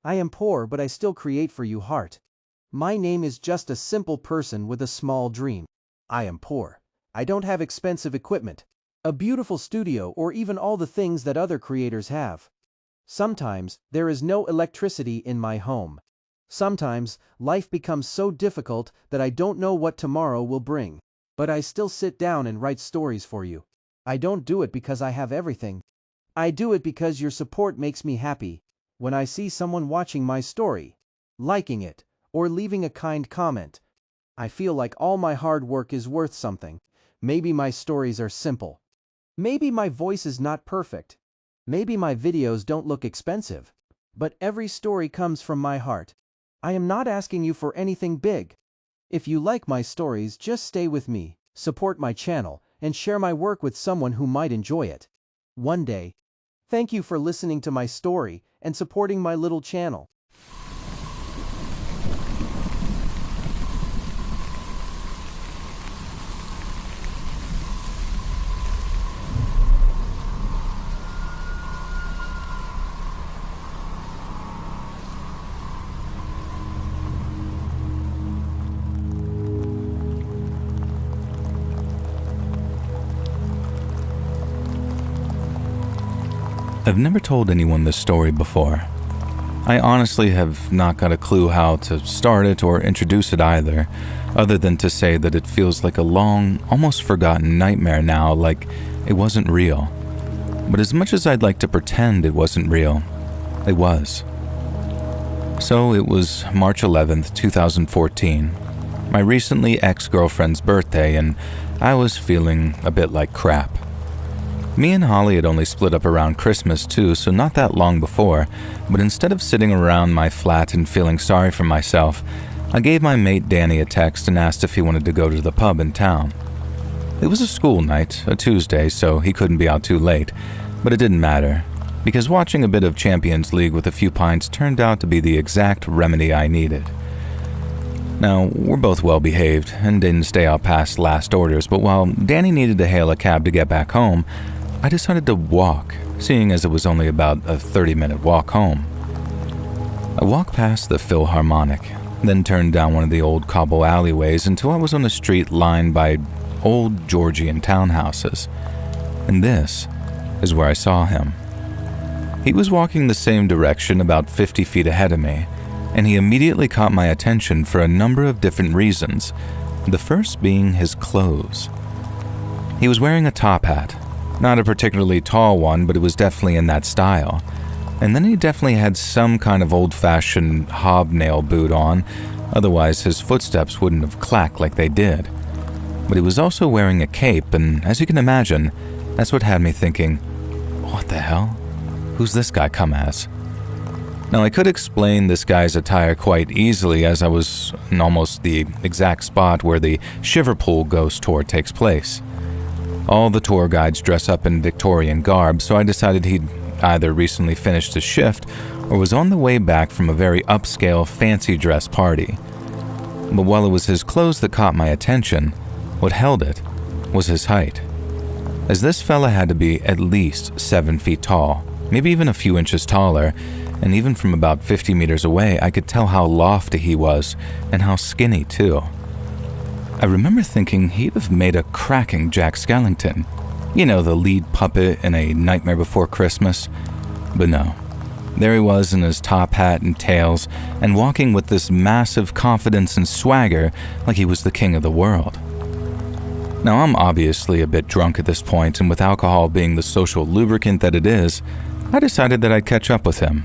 I am poor, but I still create for you heart. My name is just a simple person with a small dream. I am poor. I don't have expensive equipment, a beautiful studio, or even all the things that other creators have. Sometimes, there is no electricity in my home. Sometimes, life becomes so difficult that I don't know what tomorrow will bring. But I still sit down and write stories for you. I don't do it because I have everything. I do it because your support makes me happy. When I see someone watching my story, liking it, or leaving a kind comment, I feel like all my hard work is worth something. Maybe my stories are simple. Maybe my voice is not perfect. Maybe my videos don't look expensive. But every story comes from my heart. I am not asking you for anything big. If you like my stories, just stay with me, support my channel, and share my work with someone who might enjoy it one day. Thank you for listening to my story and supporting my little channel. I've never told anyone this story before. I honestly have not got a clue how to start it or introduce it either, other than to say that it feels like a long, almost forgotten nightmare now, like it wasn't real. But as much as I'd like to pretend it wasn't real, it was. So it was March 11th, 2014, my recently ex-girlfriend's birthday, and I was feeling a bit like crap. Me and Holly had only split up around Christmas too, so not that long before, but instead of sitting around my flat and feeling sorry for myself, I gave my mate Danny a text and asked if he wanted to go to the pub in town. It was a school night, a Tuesday, so he couldn't be out too late, but it didn't matter, because watching a bit of Champions League with a few pints turned out to be the exact remedy I needed. Now, we're both well behaved and didn't stay out past last orders, but while Danny needed to hail a cab to get back home, I decided to walk, seeing as it was only about a 30-minute walk home. I walked past the Philharmonic, then turned down one of the old cobble alleyways until I was on a street lined by old Georgian townhouses. And this is where I saw him. He was walking the same direction about 50 feet ahead of me, and he immediately caught my attention for a number of different reasons, the first being his clothes. He was wearing a top hat. Not a particularly tall one, but it was definitely in that style. And then he definitely had some kind of old-fashioned hobnail boot on, otherwise his footsteps wouldn't have clacked like they did. But he was also wearing a cape, and as you can imagine, that's what had me thinking, what the hell? Who's this guy come as? Now I could explain this guy's attire quite easily, as I was in almost the exact spot where the Shiverpool ghost tour takes place. All the tour guides dress up in Victorian garb, so I decided he'd either recently finished his shift or was on the way back from a very upscale, fancy dress party. But while it was his clothes that caught my attention, what held it was his height. As this fella had to be at least 7 feet tall, maybe even a few inches taller, and even from about 50 meters away, I could tell how lofty he was and how skinny too. I remember thinking he'd have made a cracking Jack Skellington. You know, the lead puppet in A Nightmare Before Christmas. But no. There he was in his top hat and tails, and walking with this massive confidence and swagger like he was the king of the world. Now, I'm obviously a bit drunk at this point, and with alcohol being the social lubricant that it is, I decided that I'd catch up with him.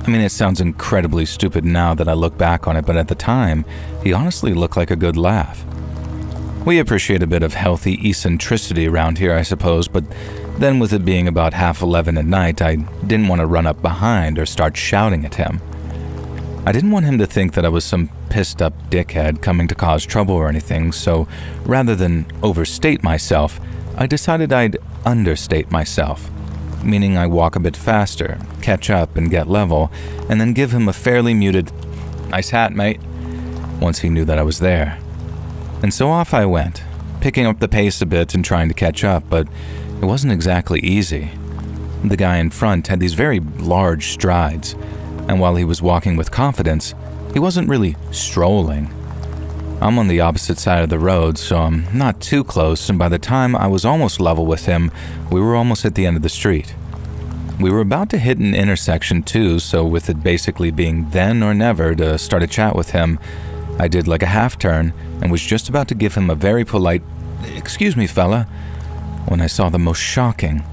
I mean, it sounds incredibly stupid now that I look back on it, but at the time, he honestly looked like a good laugh. We appreciate a bit of healthy eccentricity around here, I suppose, but then with it being about 11:30 at night, I didn't want to run up behind or start shouting at him. I didn't want him to think that I was some pissed-up dickhead coming to cause trouble or anything, so rather than overstate myself, I decided I'd understate myself, meaning I walk a bit faster, catch up and get level, and then give him a fairly muted, "Nice hat, mate," once he knew that I was there. And so off I went, picking up the pace a bit and trying to catch up, but it wasn't exactly easy. The guy in front had these very large strides, And while he was walking with confidence, he wasn't really strolling. I'm on the opposite side of the road, so I'm not too close, and by the time I was almost level with him, we were almost at the end of the street. We were about to hit an intersection too, so with it basically being then or never to start a chat with him, I did like a half turn and was just about to give him a very polite, "Excuse me, fella," when I saw the most shocking,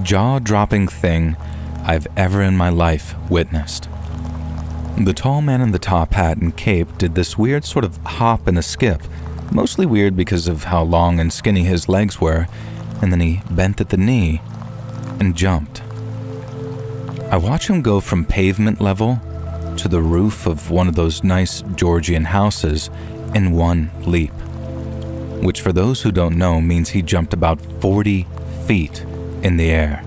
jaw-dropping thing I've ever in my life witnessed. The tall man in the top hat and cape did this weird sort of hop and a skip, mostly weird because of how long and skinny his legs were, and then he bent at the knee and jumped. I watched him go from pavement level to the roof of one of those nice Georgian houses in one leap, which for those who don't know means he jumped about 40 feet in the air.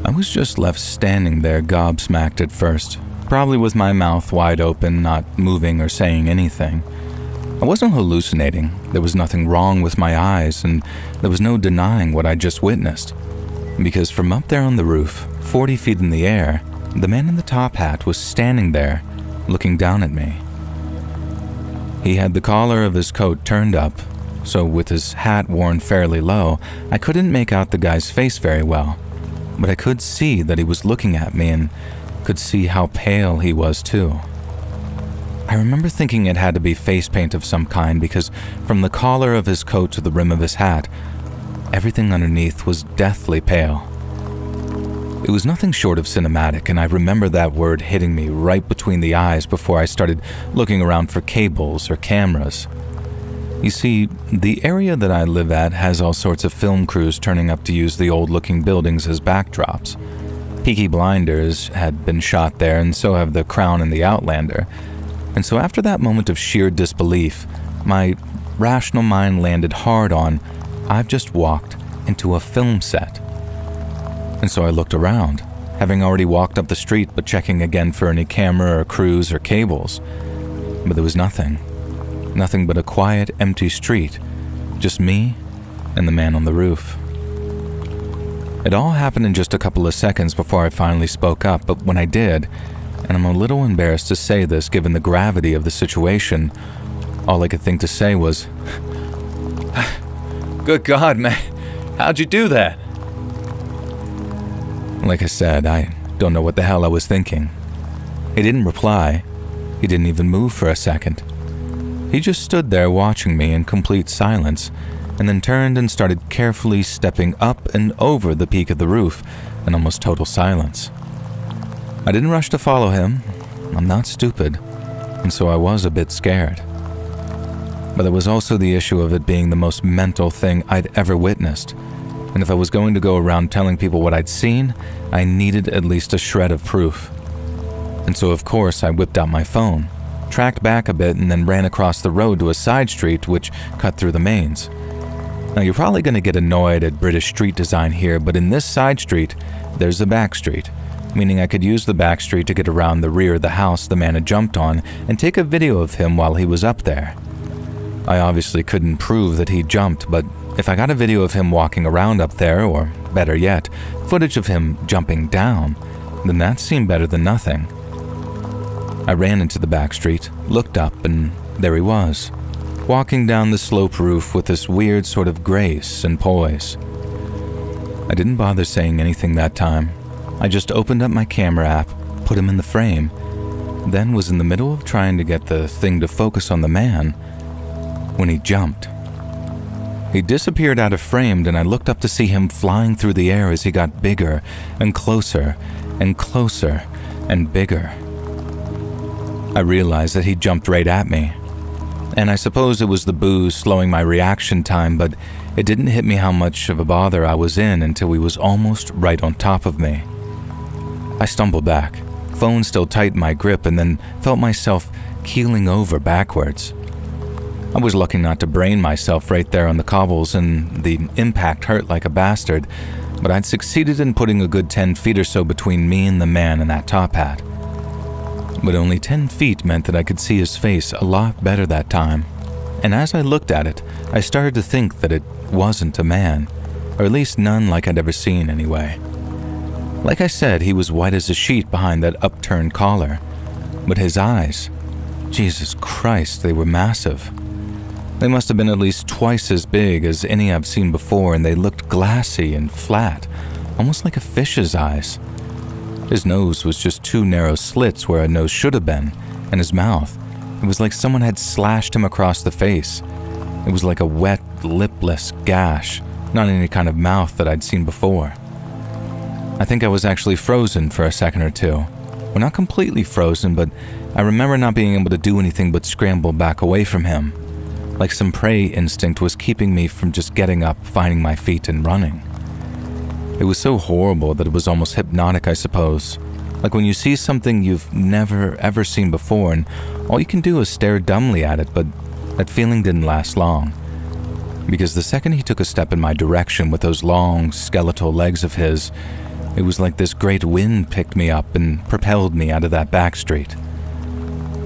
I was just left standing there gobsmacked at first, probably with my mouth wide open, not moving or saying anything. I wasn't hallucinating, there was nothing wrong with my eyes, and there was no denying what I just witnessed. Because from up there on the roof, 40 feet in the air, the man in the top hat was standing there, looking down at me. He had the collar of his coat turned up, so with his hat worn fairly low, I couldn't make out the guy's face very well, but I could see that he was looking at me and could see how pale he was too. I remember thinking it had to be face paint of some kind because from the collar of his coat to the rim of his hat, everything underneath was deathly pale. It was nothing short of cinematic, and I remember that word hitting me right between the eyes before I started looking around for cables or cameras. You see, the area that I live at has all sorts of film crews turning up to use the old-looking buildings as backdrops. Peaky Blinders had been shot there, and so have The Crown and The Outlander. And so after that moment of sheer disbelief, my rational mind landed hard on, I've just walked into a film set. And so I looked around, having already walked up the street but checking again for any camera or crews or cables. But there was nothing. Nothing but a quiet, empty street. Just me and the man on the roof. It all happened in just a couple of seconds before I finally spoke up, but when I did, and I'm a little embarrassed to say this given the gravity of the situation, all I could think to say was, "Good God, man, how'd you do that?" Like I said, I don't know what the hell I was thinking. He didn't reply. He didn't even move for a second. He just stood there watching me in complete silence, and then turned and started carefully stepping up and over the peak of the roof in almost total silence. I didn't rush to follow him. I'm not stupid, and so I was a bit scared. But there was also the issue of it being the most mental thing I'd ever witnessed, and if I was going to go around telling people what I'd seen, I needed at least a shred of proof. And so of course I whipped out my phone, tracked back a bit, and then ran across the road to a side street which cut through the mains. Now you're probably going to get annoyed at British street design here, but in this side street, there's a back street, meaning I could use the back street to get around the rear of the house the man had jumped on and take a video of him while he was up there. I obviously couldn't prove that he jumped, but if I got a video of him walking around up there, or better yet, footage of him jumping down, then that seemed better than nothing. I ran into the back street, looked up, and there he was, walking down the slope roof with this weird sort of grace and poise. I didn't bother saying anything that time. I just opened up my camera app, put him in the frame, then was in the middle of trying to get the thing to focus on the man when he jumped. He disappeared out of frame, and I looked up to see him flying through the air as he got bigger and closer and closer and bigger. I realized that he jumped right at me, and I suppose it was the booze slowing my reaction time, but it didn't hit me how much of a bother I was in until he was almost right on top of me. I stumbled back, phone still tight in my grip, and then felt myself keeling over backwards. I was lucky not to brain myself right there on the cobbles, and the impact hurt like a bastard, but I'd succeeded in putting a good 10 feet or so between me and the man in that top hat. But only 10 feet meant that I could see his face a lot better that time, and as I looked at it, I started to think that it wasn't a man, or at least none like I'd ever seen anyway. Like I said, he was white as a sheet behind that upturned collar. But his eyes, Jesus Christ, they were massive. They must have been at least twice as big as any I've seen before, and they looked glassy and flat, almost like a fish's eyes. His nose was just two narrow slits where a nose should have been, and his mouth, it was like someone had slashed him across the face. It was like a wet, lipless gash, not any kind of mouth that I'd seen before. I think I was actually frozen for a second or two. Well, not completely frozen, but I remember not being able to do anything but scramble back away from him. Like some prey instinct was keeping me from just getting up, finding my feet, and running. It was so horrible that it was almost hypnotic, I suppose. Like when you see something you've never ever seen before and all you can do is stare dumbly at it, but that feeling didn't last long. Because the second he took a step in my direction with those long, skeletal legs of his, it was like this great wind picked me up and propelled me out of that back street.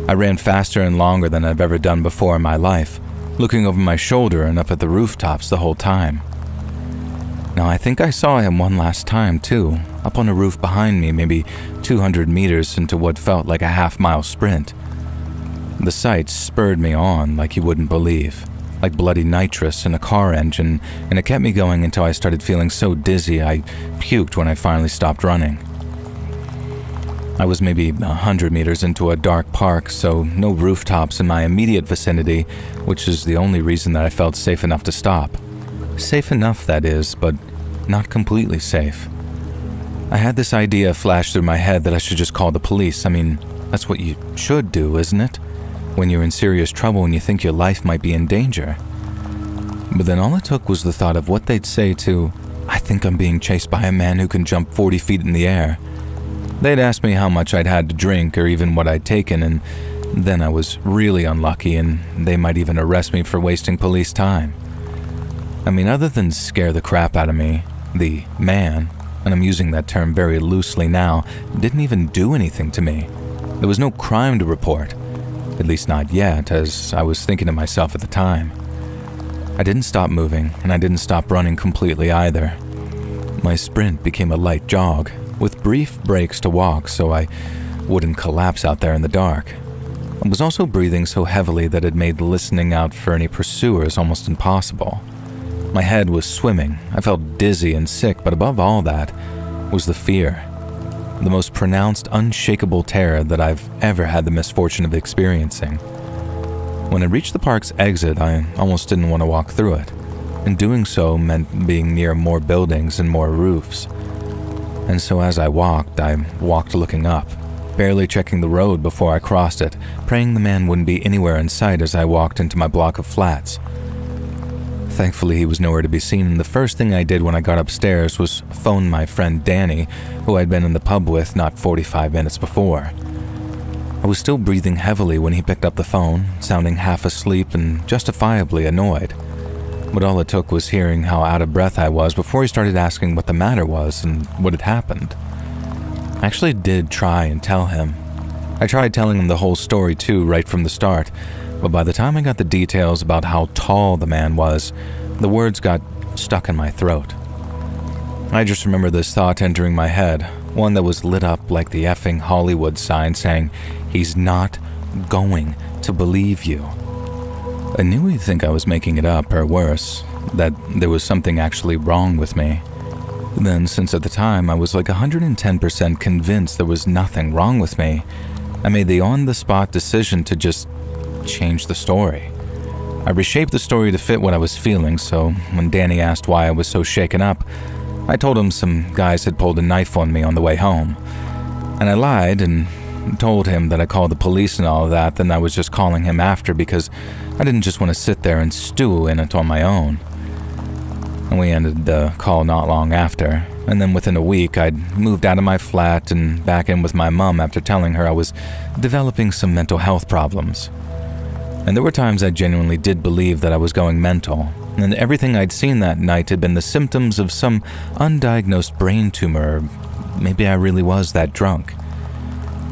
I ran faster and longer than I've ever done before in my life, looking over my shoulder and up at the rooftops the whole time. Now, I think I saw him one last time, too, up on a roof behind me, maybe 200 meters into what felt like a half-mile sprint. The sight spurred me on like you wouldn't believe, like bloody nitrous in a car engine, and it kept me going until I started feeling so dizzy I puked when I finally stopped running. I was maybe 100 meters into a dark park, so no rooftops in my immediate vicinity, which is the only reason that I felt safe enough to stop. Safe enough, that is, but not completely safe. I had this idea flash through my head that I should just call the police. I mean, that's what you should do, isn't it? When you're in serious trouble and you think your life might be in danger. But then all it took was the thought of what they'd say to, I think I'm being chased by a man who can jump 40 feet in the air. They'd ask me how much I'd had to drink or even what I'd taken, and then I was really unlucky and they might even arrest me for wasting police time. I mean, other than scare the crap out of me, the man, and I'm using that term very loosely now, didn't even do anything to me. There was no crime to report, at least not yet, as I was thinking to myself at the time. I didn't stop moving, and I didn't stop running completely either. My sprint became a light jog, with brief breaks to walk so I wouldn't collapse out there in the dark. I was also breathing so heavily that it made listening out for any pursuers almost impossible. My head was swimming, I felt dizzy and sick, but above all that was the fear. The most pronounced, unshakable terror that I've ever had the misfortune of experiencing. When I reached the park's exit, I almost didn't want to walk through it, and doing so meant being near more buildings and more roofs. And so as I walked looking up, barely checking the road before I crossed it, praying the man wouldn't be anywhere in sight as I walked into my block of flats. Thankfully, he was nowhere to be seen, and the first thing I did when I got upstairs was phone my friend Danny, who I'd been in the pub with not 45 minutes before. I was still breathing heavily when he picked up the phone, sounding half asleep and justifiably annoyed. But all it took was hearing how out of breath I was before he started asking what the matter was and what had happened. I actually did try and tell him. I tried telling him the whole story too, right from the start, but by the time I got the details about how tall the man was, the words got stuck in my throat. I just remember this thought entering my head, one that was lit up like the effing Hollywood sign saying, "He's not going to believe you." I knew he'd think I was making it up, or worse, that there was something actually wrong with me. Then, since at the time I was like 110% convinced there was nothing wrong with me, I made the on-the-spot decision to just change the story. I reshaped the story to fit what I was feeling, so when Danny asked why I was so shaken up, I told him some guys had pulled a knife on me on the way home. And I lied and told him that I called the police and all of that, then I was just calling him after because I didn't just want to sit there and stew in it on my own. And we ended the call not long after, and then within a week I'd moved out of my flat and back in with my mom after telling her I was developing some mental health problems. And there were times I genuinely did believe that I was going mental, and everything I'd seen that night had been the symptoms of some undiagnosed brain tumor, or maybe I really was that drunk.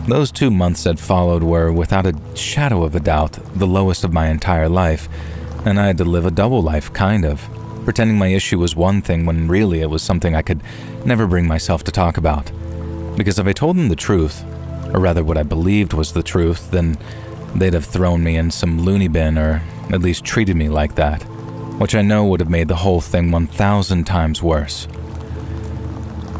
Those 2 months that followed were, without a shadow of a doubt, the lowest of my entire life, and I had to live a double life, kind of. pretending my issue was one thing when really it was something I could never bring myself to talk about. Because if I told them the truth, or rather what I believed was the truth, then they'd have thrown me in some loony bin or at least treated me like that, which I know would have made the whole thing 1,000 times worse.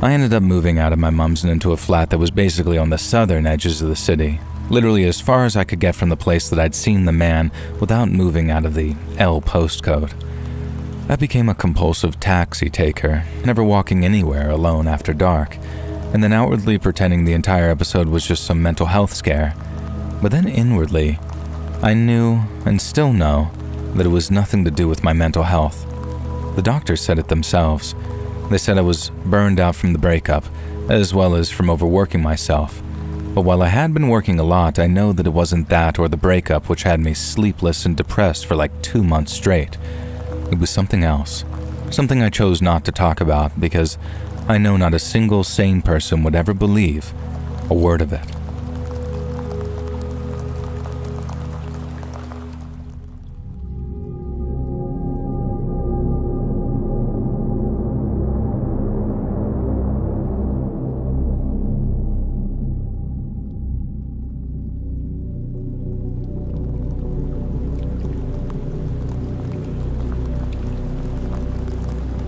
I ended up moving out of my mom's and into a flat that was basically on the southern edges of the city, literally as far as I could get from the place that I'd seen the man without moving out of the L postcode. I became a compulsive taxi taker, never walking anywhere alone after dark, and then outwardly pretending the entire episode was just some mental health scare. But then inwardly, I knew, and still know, that it was nothing to do with my mental health. The doctors said it themselves. They said I was burned out from the breakup, as well as from overworking myself. But while I had been working a lot, I know that it wasn't that or the breakup which had me sleepless and depressed for like 2 months straight. It was something else. Something I chose not to talk about because I know not a single sane person would ever believe a word of it.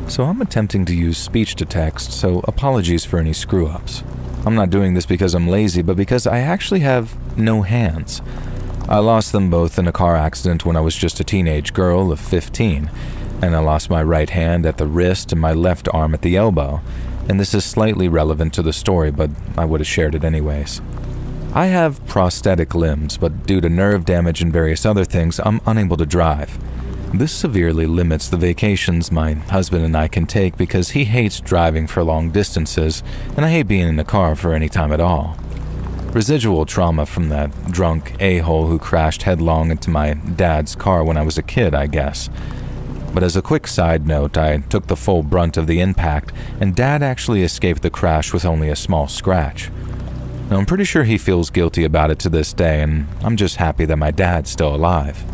So I'm attempting to use speech to text, so apologies for any screw-ups. I'm not doing this because I'm lazy, but because I actually have no hands. I lost them both in a car accident when I was just a teenage girl of 15, and I lost my right hand at the wrist and my left arm at the elbow, and this is slightly relevant to the story, but I would have shared it anyways. I have prosthetic limbs, but due to nerve damage and various other things, I'm unable to drive. This severely limits the vacations my husband and I can take because he hates driving for long distances, and I hate being in a car for any time at all. Residual trauma from that drunk a-hole who crashed headlong into my dad's car when I was a kid, I guess. But as a quick side note, I took the full brunt of the impact, and Dad actually escaped the crash with only a small scratch. Now, I'm pretty sure he feels guilty about it to this day, and I'm just happy that my dad's still alive.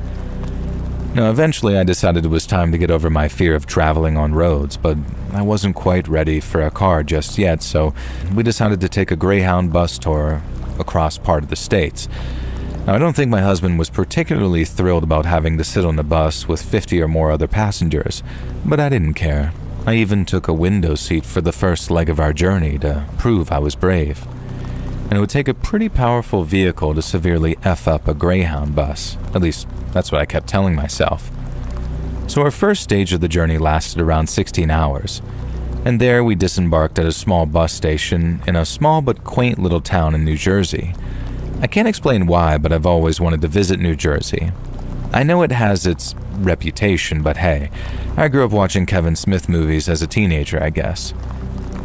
Now, eventually I decided it was time to get over my fear of traveling on roads, but I wasn't quite ready for a car just yet, so we decided to take a Greyhound bus tour across part of the States. Now, I don't think my husband was particularly thrilled about having to sit on a bus with 50 or more other passengers, but I didn't care. I even took a window seat for the first leg of our journey to prove I was brave. And it would take a pretty powerful vehicle to severely F up a Greyhound bus. At least, that's what I kept telling myself. So our first stage of the journey lasted around 16 hours. And there we disembarked at a small bus station in a small but quaint little town in New Jersey. I can't explain why, but I've always wanted to visit New Jersey. I know it has its reputation, but hey, I grew up watching Kevin Smith movies as a teenager, I guess.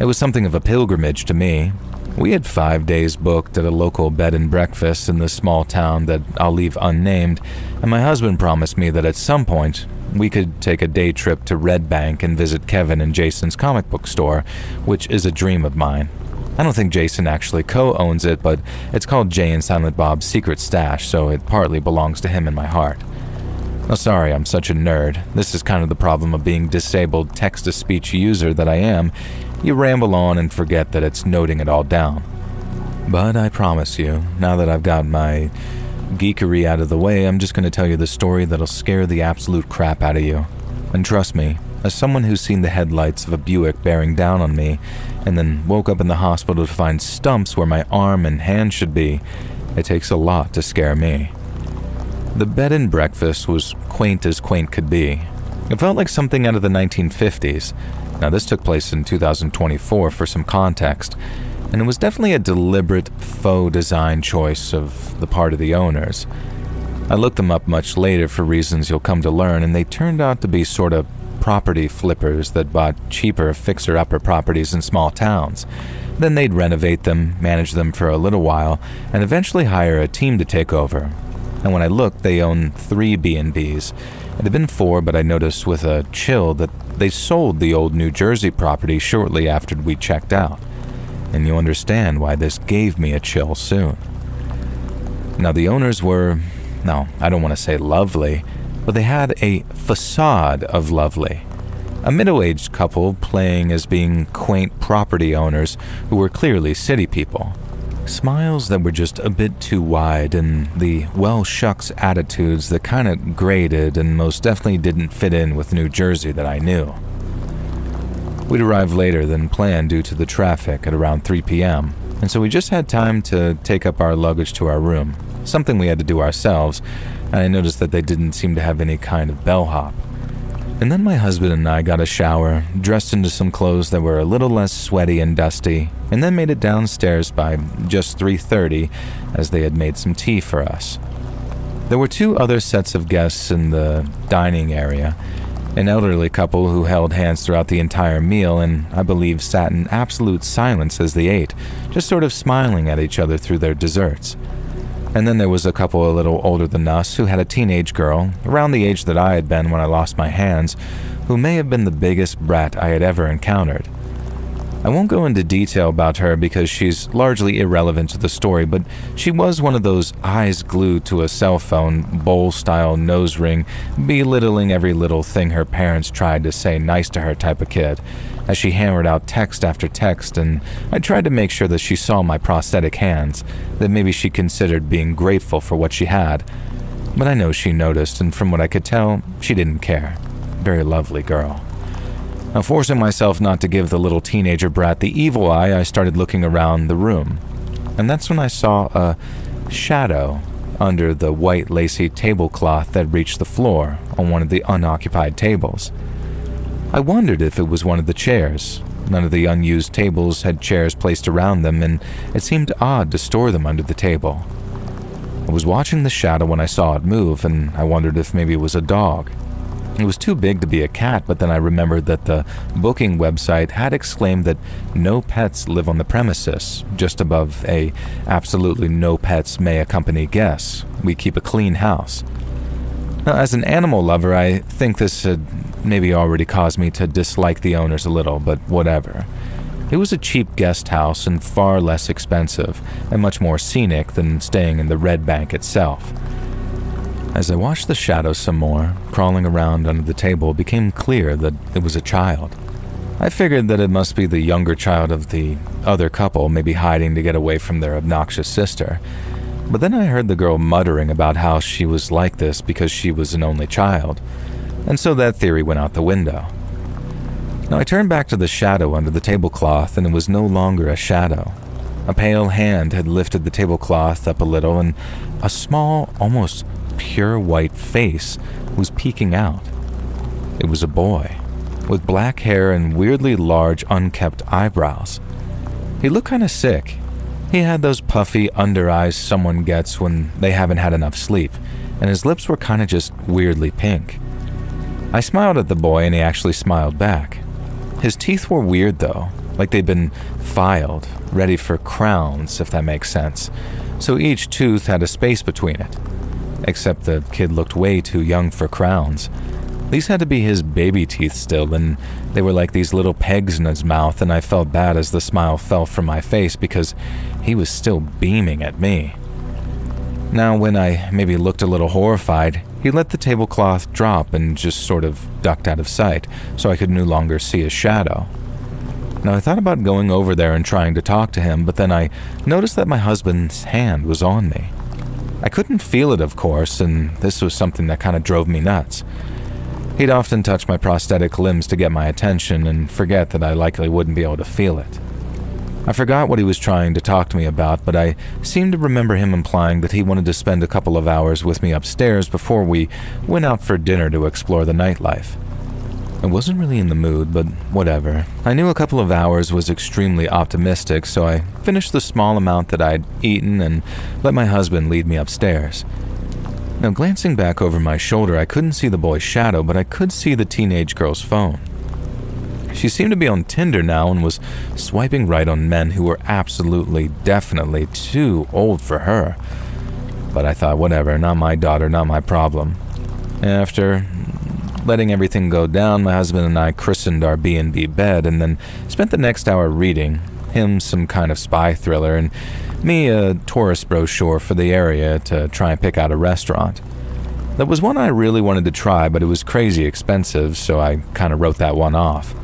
It was something of a pilgrimage to me. We had 5 days booked at a local bed and breakfast in this small town that I'll leave unnamed, and my husband promised me that at some point we could take a day trip to Red Bank and visit Kevin and Jason's comic book store, which is a dream of mine. I don't think Jason actually co-owns it, but it's called Jay and Silent Bob's Secret Stash, so it partly belongs to him in my heart. Oh, sorry, I'm such a nerd. This is kind of the problem of being disabled text-to-speech user that I am. You ramble on and forget that it's noting it all down. But I promise you, now that I've got my geekery out of the way, I'm just going to tell you the story that'll scare the absolute crap out of you. And trust me, as someone who's seen the headlights of a Buick bearing down on me, and then woke up in the hospital to find stumps where my arm and hand should be, it takes a lot to scare me. The bed and breakfast was quaint as quaint could be. It felt like something out of the 1950s. Now, this took place in 2024 for some context, and it was definitely a deliberate faux design choice of the part of the owners. I looked them up much later for reasons you'll come to learn, and they turned out to be sort of property flippers that bought cheaper fixer-upper properties in small towns. Then they'd renovate them, manage them for a little while, and eventually hire a team to take over. And when I looked, they own 3 B&Bs. It had been 4, but I noticed with a chill that they sold the old New Jersey property shortly after we checked out. And you'll understand why this gave me a chill soon. Now, the owners were, no, I don't want to say lovely, but they had a facade of lovely. A middle-aged couple playing as being quaint property owners who were clearly city people. Smiles that were just a bit too wide, and the well-shucks attitudes that kind of grated and most definitely didn't fit in with New Jersey that I knew. We'd arrived later than planned due to the traffic at around 3 p.m., and so we just had time to take up our luggage to our room, something we had to do ourselves, and I noticed that they didn't seem to have any kind of bellhop. And then my husband and I got a shower, dressed into some clothes that were a little less sweaty and dusty, and then made it downstairs by just 3:30 as they had made some tea for us. There were 2 other sets of guests in the dining area, an elderly couple who held hands throughout the entire meal and I believe sat in absolute silence as they ate, just sort of smiling at each other through their desserts. And then there was a couple a little older than us who had a teenage girl, around the age that I had been when I lost my hands, who may have been the biggest brat I had ever encountered. I won't go into detail about her because she's largely irrelevant to the story, but she was one of those eyes glued to a cell phone, bowl-style nose ring, belittling every little thing her parents tried to say nice to her type of kid, as she hammered out text after text, and I tried to make sure that she saw my prosthetic hands, that maybe she considered being grateful for what she had. But I know she noticed, and from what I could tell, she didn't care. Very lovely girl. Now, forcing myself not to give the little teenager brat the evil eye, I started looking around the room. And that's when I saw a shadow under the white lacy tablecloth that reached the floor on one of the unoccupied tables. I wondered if it was one of the chairs. None of the unused tables had chairs placed around them, and it seemed odd to store them under the table. I was watching the shadow when I saw it move, and I wondered if maybe it was a dog. It was too big to be a cat, but then I remembered that the booking website had exclaimed that no pets live on the premises, just above a absolutely no pets may accompany guests. We keep a clean house. Now, as an animal lover, I think this had maybe already caused me to dislike the owners a little, but whatever. It was a cheap guest house and far less expensive, and much more scenic than staying in the Red Bank itself. As I watched the shadow some more, crawling around under the table, it became clear that it was a child. I figured that it must be the younger child of the other couple, maybe hiding to get away from their obnoxious sister. But then I heard the girl muttering about how she was like this because she was an only child, and so that theory went out the window. Now I turned back to the shadow under the tablecloth, and it was no longer a shadow. A pale hand had lifted the tablecloth up a little, and a small, almost pure white face was peeking out. It was a boy, with black hair and weirdly large, unkempt eyebrows. He looked kind of sick. He had those puffy under eyes someone gets when they haven't had enough sleep, and his lips were kind of just weirdly pink. I smiled at the boy, and he actually smiled back. His teeth were weird though, like they'd been filed, ready for crowns, if that makes sense, so each tooth had a space between it. Except the kid looked way too young for crowns. These had to be his baby teeth still, and they were like these little pegs in his mouth, and I felt bad as the smile fell from my face because he was still beaming at me. Now, when I maybe looked a little horrified, he let the tablecloth drop and just sort of ducked out of sight, so I could no longer see his shadow. Now, I thought about going over there and trying to talk to him, but then I noticed that my husband's hand was on me. I couldn't feel it, of course, and this was something that kind of drove me nuts. He'd often touch my prosthetic limbs to get my attention and forget that I likely wouldn't be able to feel it. I forgot what he was trying to talk to me about, but I seemed to remember him implying that he wanted to spend a couple of hours with me upstairs before we went out for dinner to explore the nightlife. I wasn't really in the mood, but whatever. I knew a couple of hours was extremely optimistic, so I finished the small amount that I'd eaten and let my husband lead me upstairs. Now, glancing back over my shoulder, I couldn't see the boy's shadow, but I could see the teenage girl's phone. She seemed to be on Tinder now and was swiping right on men who were absolutely, definitely too old for her. But I thought, whatever, not my daughter, not my problem. After letting everything go down, my husband and I christened our B&B bed and then spent the next hour reading, him some kind of spy thriller and me a tourist brochure for the area to try and pick out a restaurant. That was one I really wanted to try, but it was crazy expensive, so I kind of wrote that one off.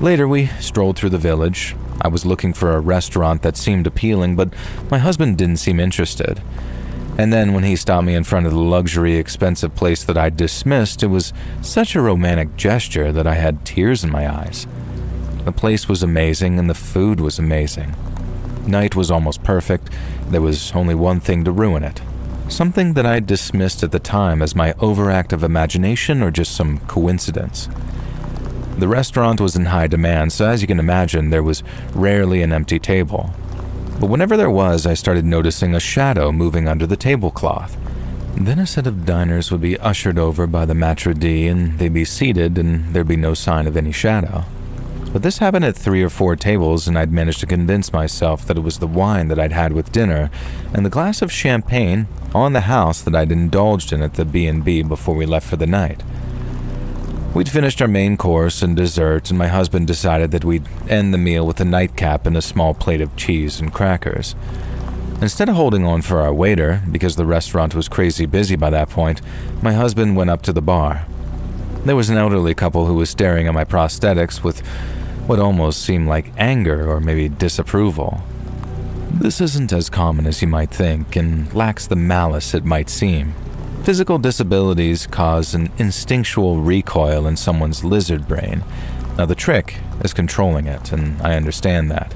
Later, we strolled through the village. I was looking for a restaurant that seemed appealing, but my husband didn't seem interested. And then when he stopped me in front of the luxury, expensive place that I dismissed, it was such a romantic gesture that I had tears in my eyes. The place was amazing and the food was amazing. Night was almost perfect. There was only one thing to ruin it. Something that I dismissed at the time as my overactive imagination or just some coincidence. The restaurant was in high demand, so as you can imagine, there was rarely an empty table. But whenever there was, I started noticing a shadow moving under the tablecloth. Then a set of diners would be ushered over by the maitre d' and they'd be seated and there'd be no sign of any shadow. But this happened at 3 or 4 tables, and I'd managed to convince myself that it was the wine that I'd had with dinner and the glass of champagne on the house that I'd indulged in at the B&B before we left for the night. We'd finished our main course and dessert, and my husband decided that we'd end the meal with a nightcap and a small plate of cheese and crackers. Instead of holding on for our waiter, because the restaurant was crazy busy by that point, my husband went up to the bar. There was an elderly couple who was staring at my prosthetics with what almost seemed like anger or maybe disapproval. This isn't as common as you might think and lacks the malice it might seem. Physical disabilities cause an instinctual recoil in someone's lizard brain. Now the trick is controlling it, and I understand that.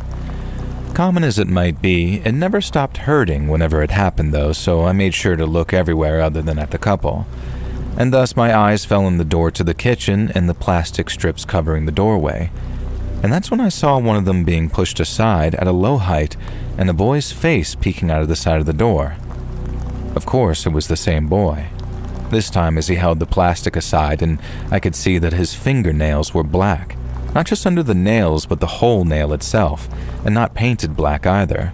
Common as it might be, it never stopped hurting whenever it happened though, so I made sure to look everywhere other than at the couple. And thus my eyes fell on the door to the kitchen and the plastic strips covering the doorway. And that's when I saw one of them being pushed aside at a low height and a boy's face peeking out of the side of the door. Of course, it was the same boy. This time as he held the plastic aside, and I could see that his fingernails were black. Not just under the nails, but the whole nail itself, and not painted black either.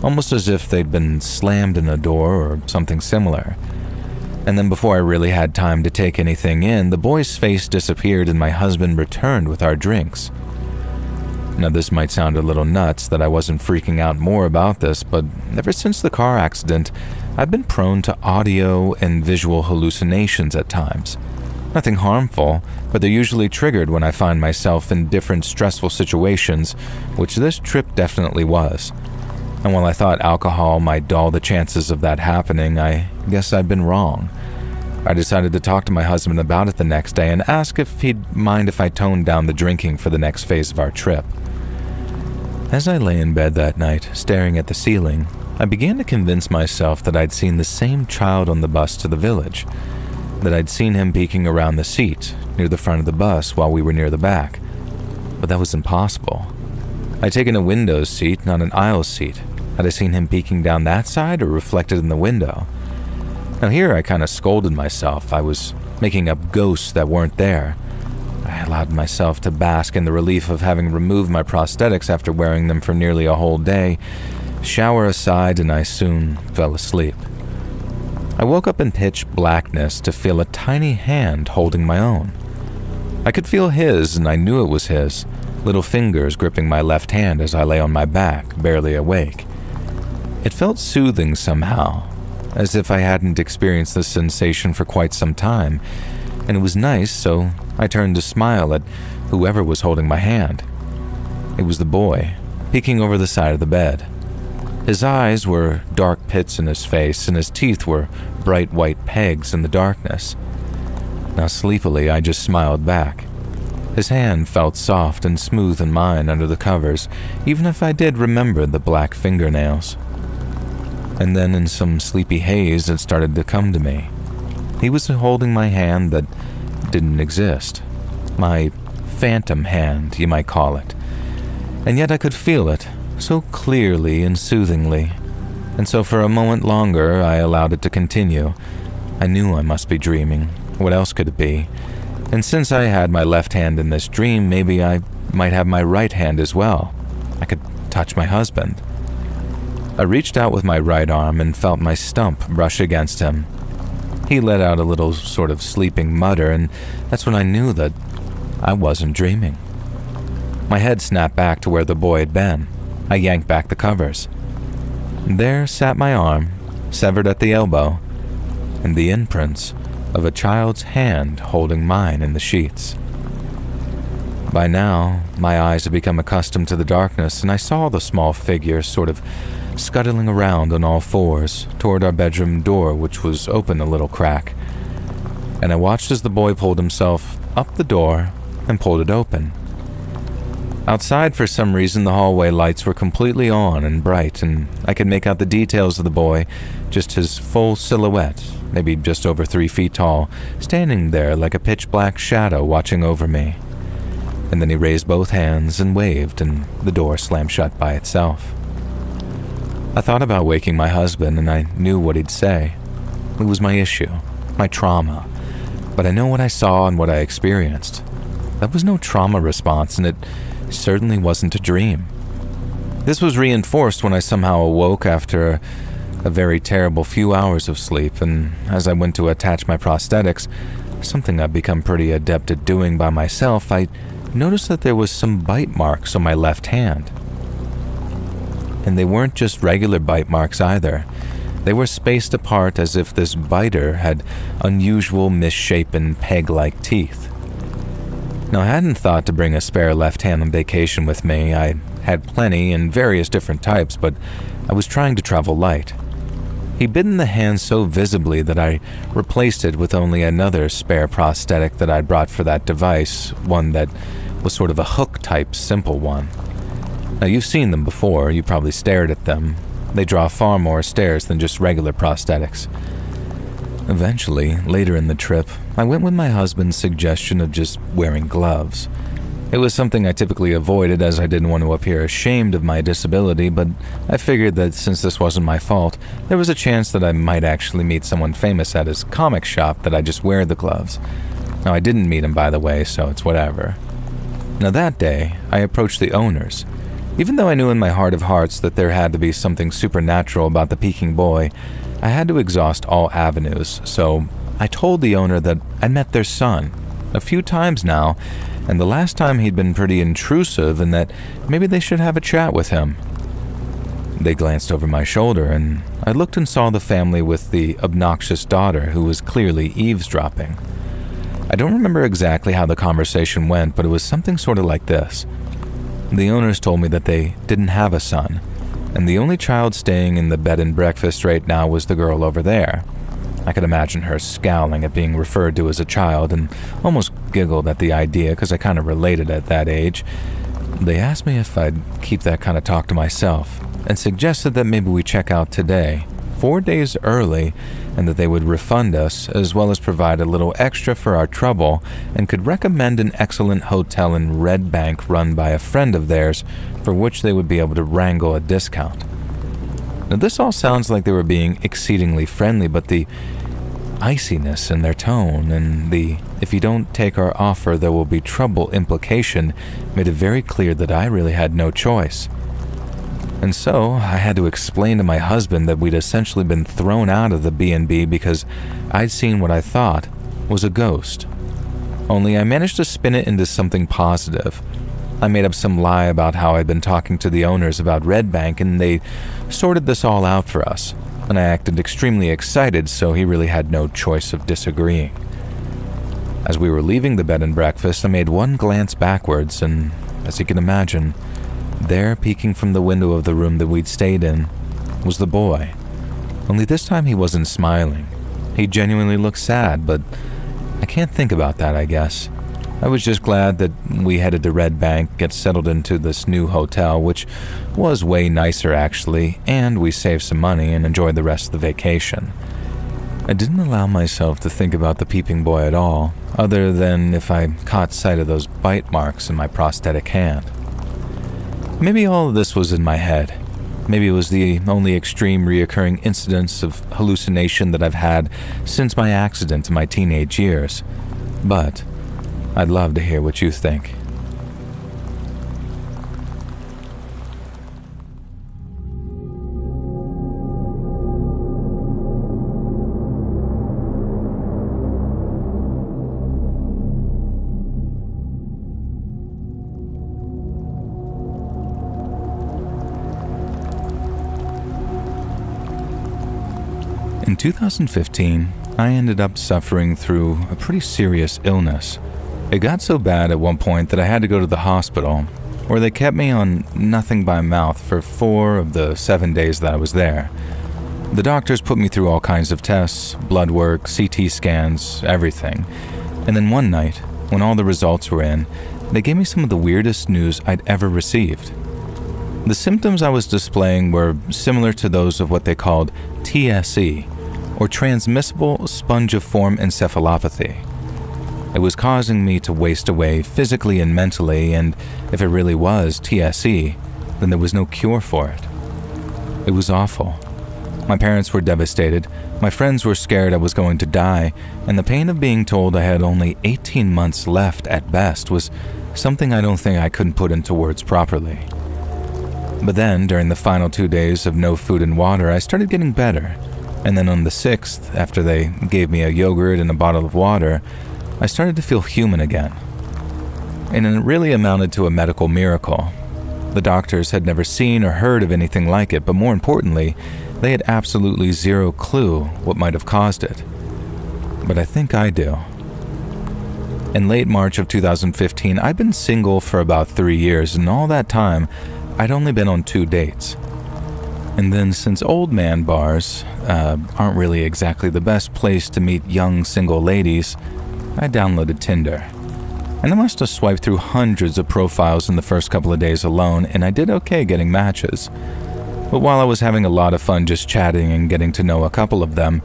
Almost as if they'd been slammed in a door or something similar. And then before I really had time to take anything in, the boy's face disappeared and my husband returned with our drinks. Now this might sound a little nuts that I wasn't freaking out more about this, but ever since the car accident, I've been prone to audio and visual hallucinations at times. Nothing harmful, but they're usually triggered when I find myself in different stressful situations, which this trip definitely was. And while I thought alcohol might dull the chances of that happening, I guess I'd been wrong. I decided to talk to my husband about it the next day and ask if he'd mind if I toned down the drinking for the next phase of our trip. As I lay in bed that night, staring at the ceiling, I began to convince myself that I'd seen the same child on the bus to the village, that I'd seen him peeking around the seat near the front of the bus while we were near the back. But that was impossible. I'd taken a window seat, not an aisle seat. Had I seen him peeking down that side or reflected in the window? Now here I kind of scolded myself. I was making up ghosts that weren't there. I allowed myself to bask in the relief of having removed my prosthetics after wearing them for nearly a whole day. Shower aside, and I soon fell asleep. I woke up in pitch blackness to feel a tiny hand holding my own. I could feel his, and I knew it was his, little fingers gripping my left hand as I lay on my back, barely awake. It felt soothing somehow, as if I hadn't experienced this sensation for quite some time, and it was nice, so I turned to smile at whoever was holding my hand. It was the boy, peeking over the side of the bed. His eyes were dark pits in his face, and his teeth were bright white pegs in the darkness. Now sleepily, I just smiled back. His hand felt soft and smooth in mine under the covers, even if I did remember the black fingernails. And then in some sleepy haze, it started to come to me. He was holding my hand that didn't exist. My phantom hand, you might call it. And yet I could feel it, so clearly and soothingly. And so for a moment longer, I allowed it to continue. I knew I must be dreaming. What else could it be? And since I had my left hand in this dream, maybe I might have my right hand as well. I could touch my husband. I reached out with my right arm and felt my stump brush against him. He let out a little sort of sleeping mutter, and that's when I knew that I wasn't dreaming. My head snapped back to where the boy had been. I yanked back the covers. There sat my arm, severed at the elbow, and the imprints of a child's hand holding mine in the sheets. By now, my eyes had become accustomed to the darkness, and I saw the small figure sort of scuttling around on all fours toward our bedroom door, which was open a little crack. And I watched as the boy pulled himself up the door and pulled it open. Outside, for some reason, the hallway lights were completely on and bright, and I could make out the details of the boy, just his full silhouette, maybe just over 3 feet tall, standing there like a pitch-black shadow watching over me. And then he raised both hands and waved, and the door slammed shut by itself. I thought about waking my husband, and I knew what he'd say. It was my issue, my trauma, but I know what I saw and what I experienced. That was no trauma response, and it certainly wasn't a dream. This was reinforced when I somehow awoke after a very terrible few hours of sleep, and as I went to attach my prosthetics, something I've become pretty adept at doing by myself, I noticed that there was some bite marks on my left hand. And they weren't just regular bite marks either. They were spaced apart as if this biter had unusual misshapen peg-like teeth. Now, I hadn't thought to bring a spare left hand on vacation with me. I had plenty in various different types, but I was trying to travel light. He'd bitten the hand so visibly that I replaced it with only another spare prosthetic that I'd brought for that device, one that was sort of a hook-type simple one. Now, you've seen them before, you probably stared at them. They draw far more stares than just regular prosthetics. Eventually, later in the trip, I went with my husband's suggestion of just wearing gloves. It was something I typically avoided as I didn't want to appear ashamed of my disability, but I figured that since this wasn't my fault, there was a chance that I might actually meet someone famous at his comic shop that I just wear the gloves. Now, I didn't meet him, by the way, so it's whatever. Now, that day, I approached the owners. Even though I knew in my heart of hearts that there had to be something supernatural about the peeking boy, I had to exhaust all avenues, so I told the owner that I met their son a few times now, and the last time he'd been pretty intrusive and that maybe they should have a chat with him. They glanced over my shoulder, and I looked and saw the family with the obnoxious daughter who was clearly eavesdropping. I don't remember exactly how the conversation went, but it was something sort of like this. The owners told me that they didn't have a son, and the only child staying in the bed and breakfast right now was the girl over there. I could imagine her scowling at being referred to as a child and almost giggled at the idea because I kind of related at that age. They asked me if I'd keep that kind of talk to myself and suggested that maybe we check out today, 4 days early, and that they would refund us as well as provide a little extra for our trouble and could recommend an excellent hotel in Red Bank run by a friend of theirs for which they would be able to wrangle a discount. Now, this all sounds like they were being exceedingly friendly, but the iciness in their tone and the "if you don't take our offer there will be trouble" implication made it very clear that I really had no choice. And so I had to explain to my husband that we'd essentially been thrown out of the B&B because I'd seen what I thought was a ghost. Only I managed to spin it into something positive. I made up some lie about how I'd been talking to the owners about Red Bank and they sorted this all out for us, and I acted extremely excited, so he really had no choice of disagreeing. As we were leaving the bed and breakfast, I made one glance backwards, and as you can imagine, there, peeking from the window of the room that we'd stayed in, was the boy. Only this time he wasn't smiling. He genuinely looked sad, but I can't think about that, I guess. I was just glad that we headed to Red Bank, get settled into this new hotel, which was way nicer actually, and we saved some money and enjoyed the rest of the vacation. I didn't allow myself to think about the peeping boy at all, other than if I caught sight of those bite marks in my prosthetic hand. Maybe all of this was in my head. Maybe it was the only extreme reoccurring incidents of hallucination that I've had since my accident in my teenage years. But I'd love to hear what you think. In 2015, I ended up suffering through a pretty serious illness. It got so bad at one point that I had to go to the hospital, where they kept me on nothing by mouth for 4 of the 7 days that I was there. The doctors put me through all kinds of tests, blood work, CT scans, everything. And then one night, when all the results were in, they gave me some of the weirdest news I'd ever received. The symptoms I was displaying were similar to those of what they called TSE, or transmissible spongiform encephalopathy. It was causing me to waste away physically and mentally, and if it really was TSE, then there was no cure for it. It was awful. My parents were devastated, my friends were scared I was going to die, and the pain of being told I had only 18 months left at best was something I don't think I couldn't put into words properly. But then, during the final 2 days of no food and water, I started getting better, and then on the 6th, after they gave me a yogurt and a bottle of water, I started to feel human again. And it really amounted to a medical miracle. The doctors had never seen or heard of anything like it, but more importantly, they had absolutely zero clue what might have caused it. But I think I do. In late March of 2015, I'd been single for about 3 years, and all that time, I'd only been on 2 dates. And then, since old man bars aren't really exactly the best place to meet young single ladies, I downloaded Tinder. And I must have swiped through hundreds of profiles in the first couple of days alone, and I did okay getting matches. But while I was having a lot of fun just chatting and getting to know a couple of them,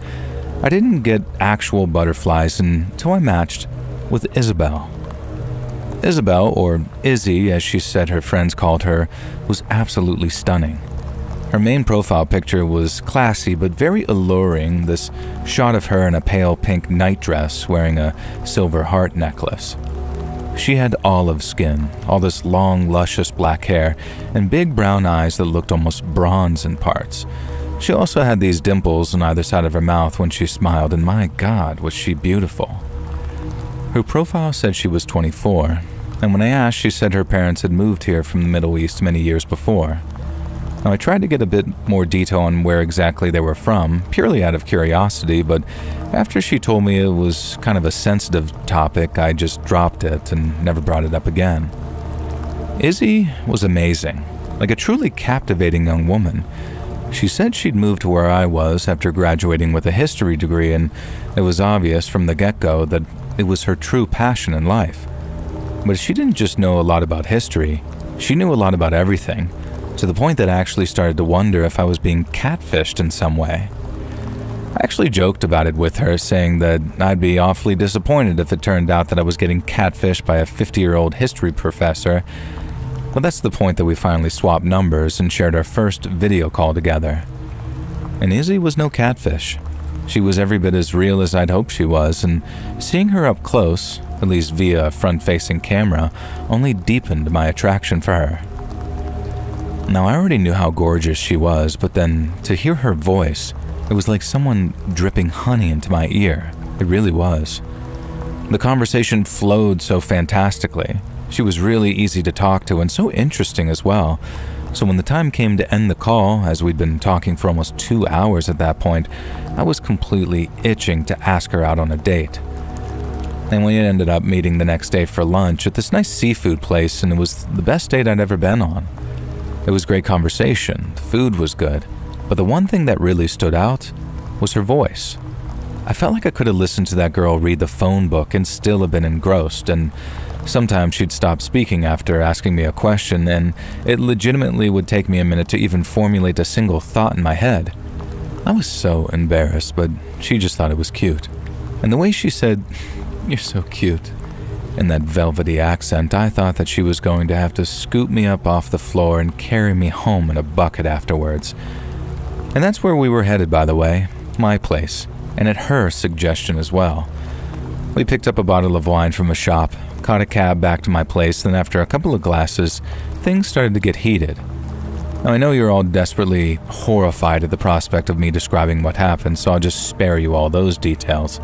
I didn't get actual butterflies until I matched with Isabel. Isabel, or Izzy as she said her friends called her, was absolutely stunning. Her main profile picture was classy but very alluring, this shot of her in a pale pink nightdress wearing a silver heart necklace. She had olive skin, all this long, luscious black hair, and big brown eyes that looked almost bronze in parts. She also had these dimples on either side of her mouth when she smiled, and my God, was she beautiful. Her profile said she was 24, and when I asked, she said her parents had moved here from the Middle East many years before. Now, I tried to get a bit more detail on where exactly they were from, purely out of curiosity, but after she told me it was kind of a sensitive topic, I just dropped it and never brought it up again. Izzy was amazing, like a truly captivating young woman. She said she'd moved to where I was after graduating with a history degree, and it was obvious from the get-go that it was her true passion in life. But she didn't just know a lot about history, she knew a lot about everything, to the point that I actually started to wonder if I was being catfished in some way. I actually joked about it with her, saying that I'd be awfully disappointed if it turned out that I was getting catfished by a 50-year-old history professor. But that's the point that we finally swapped numbers and shared our first video call together. And Izzy was no catfish. She was every bit as real as I'd hoped she was, and seeing her up close, at least via a front-facing camera, only deepened my attraction for her. Now, I already knew how gorgeous she was, but then to hear her voice, it was like someone dripping honey into my ear. It really was. The conversation flowed so fantastically. She was really easy to talk to and so interesting as well. So when the time came to end the call, as we'd been talking for almost 2 hours at that point, I was completely itching to ask her out on a date. And we ended up meeting the next day for lunch at this nice seafood place, and it was the best date I'd ever been on. It was great conversation, the food was good, but the one thing that really stood out was her voice. I felt like I could have listened to that girl read the phone book and still have been engrossed, and sometimes she'd stop speaking after asking me a question, and it legitimately would take me a minute to even formulate a single thought in my head. I was so embarrassed, but she just thought it was cute. And the way she said, "You're so cute," in that velvety accent, I thought that she was going to have to scoop me up off the floor and carry me home in a bucket afterwards. And that's where we were headed, by the way, my place, and at her suggestion as well. We picked up a bottle of wine from a shop, caught a cab back to my place, and after a couple of glasses, things started to get heated. Now, I know you're all desperately horrified at the prospect of me describing what happened, so I'll just spare you all those details.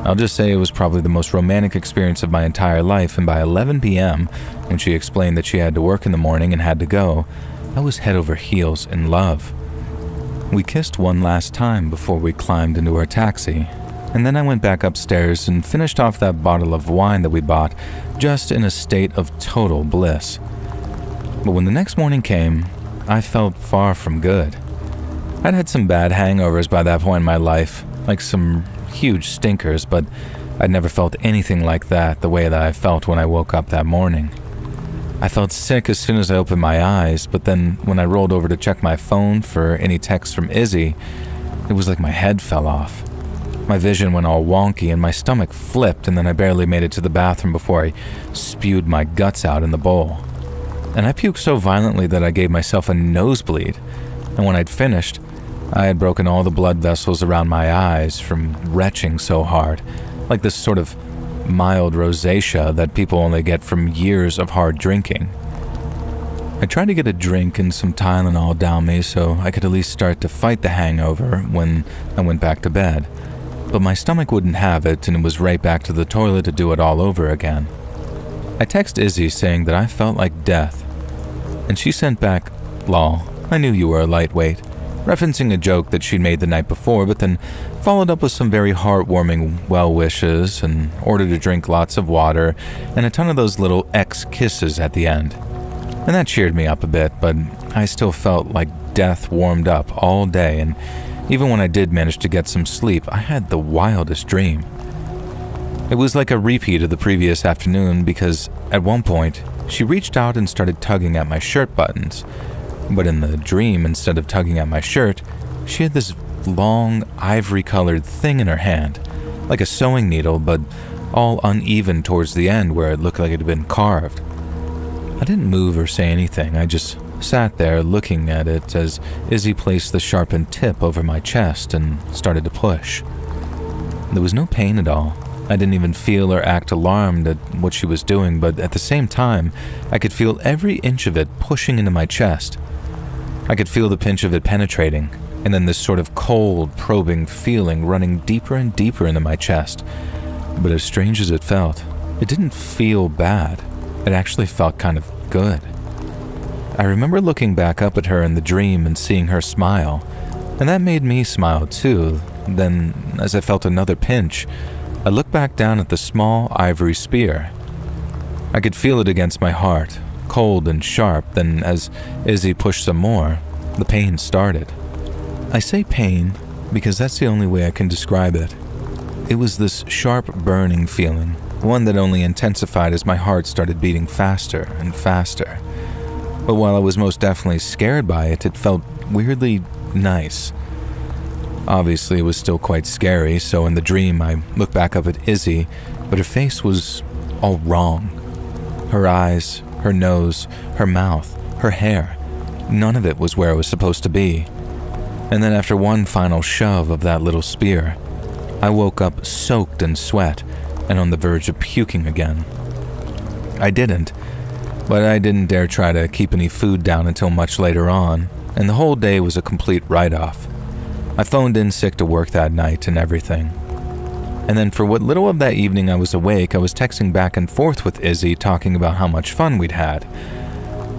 I'll just say it was probably the most romantic experience of my entire life, and by 11 p.m., when she explained that she had to work in the morning and had to go, I was head over heels in love. We kissed one last time before we climbed into her taxi, And then I went back upstairs and finished off that bottle of wine that we bought, just in a state of total bliss. But when the next morning came, I felt far from good. I'd had some bad hangovers by that point in my life, like some huge stinkers, but I'd never felt anything like that the way that I felt when I woke up that morning. I felt sick as soon as I opened my eyes, but then when I rolled over to check my phone for any texts from Izzy, it was like my head fell off. My vision went all wonky and my stomach flipped, and then I barely made it to the bathroom before I spewed my guts out in the bowl. And I puked so violently that I gave myself a nosebleed, and when I'd finished, I had broken all the blood vessels around my eyes from retching so hard, like this sort of mild rosacea that people only get from years of hard drinking. I tried to get a drink and some Tylenol down me so I could at least start to fight the hangover when I went back to bed, but my stomach wouldn't have it and it was right back to the toilet to do it all over again. I texted Izzy saying that I felt like death, and she sent back, "Lol, I knew you were a lightweight," referencing a joke that she'd made the night before, but then followed up with some very heartwarming well wishes and ordered to drink lots of water and a ton of those little X kisses at the end. And that cheered me up a bit, but I still felt like death warmed up all day, and even when I did manage to get some sleep, I had the wildest dream. It was like a repeat of the previous afternoon because at one point, she reached out and started tugging at my shirt buttons. But in the dream, instead of tugging at my shirt, she had this long, ivory-colored thing in her hand, like a sewing needle, but all uneven towards the end where it looked like it had been carved. I didn't move or say anything. I just sat there looking at it as Izzy placed the sharpened tip over my chest and started to push. There was no pain at all. I didn't even feel or act alarmed at what she was doing, but at the same time, I could feel every inch of it pushing into my chest. I could feel the pinch of it penetrating, and then this sort of cold, probing feeling running deeper and deeper into my chest. But as strange as it felt, it didn't feel bad. It actually felt kind of good. I remember looking back up at her in the dream and seeing her smile, and that made me smile too. Then, as I felt another pinch, I looked back down at the small ivory spear. I could feel it against my heart, cold and sharp. Then as Izzy pushed some more, the pain started. I say pain because that's the only way I can describe it. It was this sharp burning feeling, one that only intensified as my heart started beating faster and faster. But while I was most definitely scared by it, it felt weirdly nice. Obviously, it was still quite scary, so in the dream I looked back up at Izzy, but her face was all wrong. Her eyes, her nose, her mouth, her hair, none of it was where it was supposed to be. And then after one final shove of that little spear, I woke up soaked in sweat and on the verge of puking again. I didn't, but I didn't dare try to keep any food down until much later on, and the whole day was a complete write-off. I phoned in sick to work that night and everything. And then for what little of that evening I was awake, I was texting back and forth with Izzy talking about how much fun we'd had.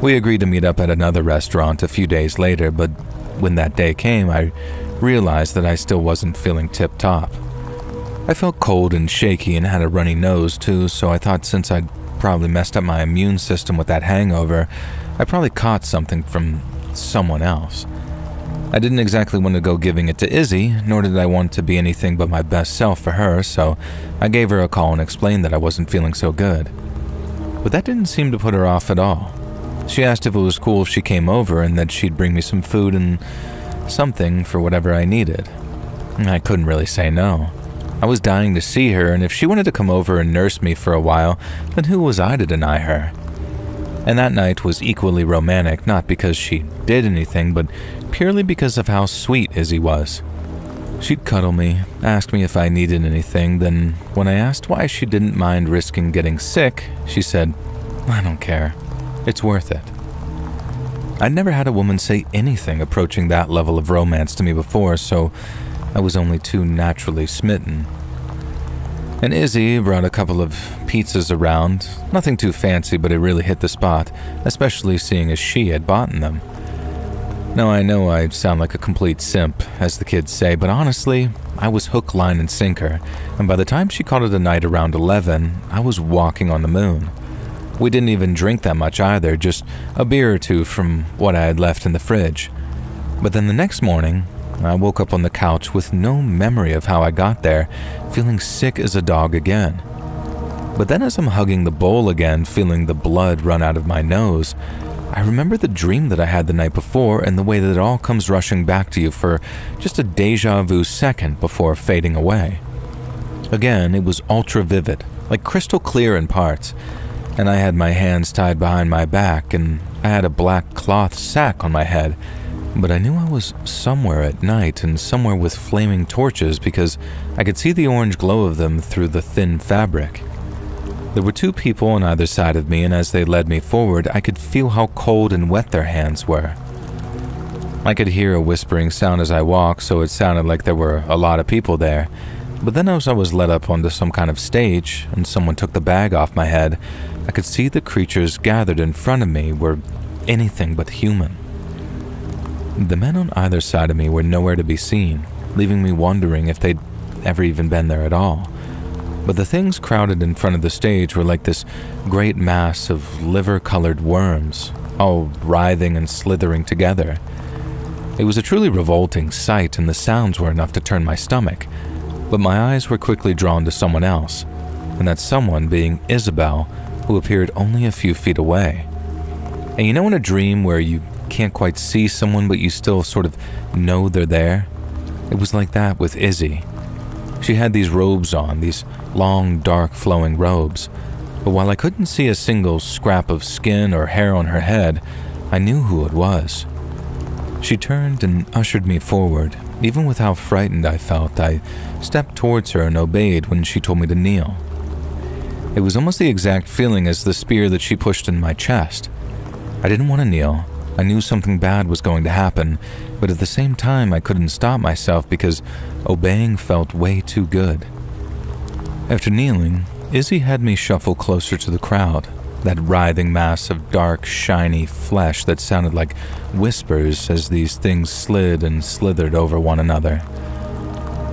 We agreed to meet up at another restaurant a few days later, but when that day came, I realized that I still wasn't feeling tip-top. I felt cold and shaky and had a runny nose too, so I thought since I'd probably messed up my immune system with that hangover, I probably caught something from someone else. I didn't exactly want to go giving it to Izzy, nor did I want to be anything but my best self for her, so I gave her a call and explained that I wasn't feeling so good. But that didn't seem to put her off at all. She asked if it was cool if she came over and that she'd bring me some food and something for whatever I needed. I couldn't really say no. I was dying to see her, and if she wanted to come over and nurse me for a while, then who was I to deny her? And that night was equally romantic, not because she did anything, but purely because of how sweet Izzy was. She'd cuddle me, ask me if I needed anything, then when I asked why she didn't mind risking getting sick, she said, "I don't care. It's worth it." I'd never had a woman say anything approaching that level of romance to me before, so I was only too naturally smitten. And Izzy brought a couple of pizzas around, nothing too fancy, but it really hit the spot, especially seeing as she had bought them. Now, I know I sound like a complete simp, as the kids say, but honestly, I was hook, line, and sinker, and by the time she called it a night around 11, I was walking on the moon. We didn't even drink that much either, just a beer or two from what I had left in the fridge. But then the next morning, I woke up on the couch with no memory of how I got there, feeling sick as a dog again. But then as I'm hugging the bowl again, feeling the blood run out of my nose, I remember the dream that I had the night before and the way that it all comes rushing back to you for just a deja vu second before fading away. Again, it was ultra vivid, like crystal clear in parts, and I had my hands tied behind my back and I had a black cloth sack on my head, but I knew I was somewhere at night and somewhere with flaming torches because I could see the orange glow of them through the thin fabric. There were two people on either side of me, and as they led me forward, I could feel how cold and wet their hands were. I could hear a whispering sound as I walked, so it sounded like there were a lot of people there. But then as I was led up onto some kind of stage, and someone took the bag off my head, I could see the creatures gathered in front of me were anything but human. The men on either side of me were nowhere to be seen, leaving me wondering if they'd ever even been there at all. But the things crowded in front of the stage were like this great mass of liver-colored worms, all writhing and slithering together. It was a truly revolting sight, and the sounds were enough to turn my stomach, but my eyes were quickly drawn to someone else, and that someone being Isabel, who appeared only a few feet away. And you know in a dream where you can't quite see someone but you still sort of know they're there? It was like that with Izzy. She had these robes on, these long, dark, flowing robes, but while I couldn't see a single scrap of skin or hair on her head, I knew who it was. She turned and ushered me forward. Even with how frightened I felt, I stepped towards her and obeyed when she told me to kneel. It was almost the exact feeling as the spear that she pushed in my chest. I didn't want to kneel. I knew something bad was going to happen, but at the same time I couldn't stop myself because obeying felt way too good. After kneeling, Izzy had me shuffle closer to the crowd, that writhing mass of dark, shiny flesh that sounded like whispers as these things slid and slithered over one another.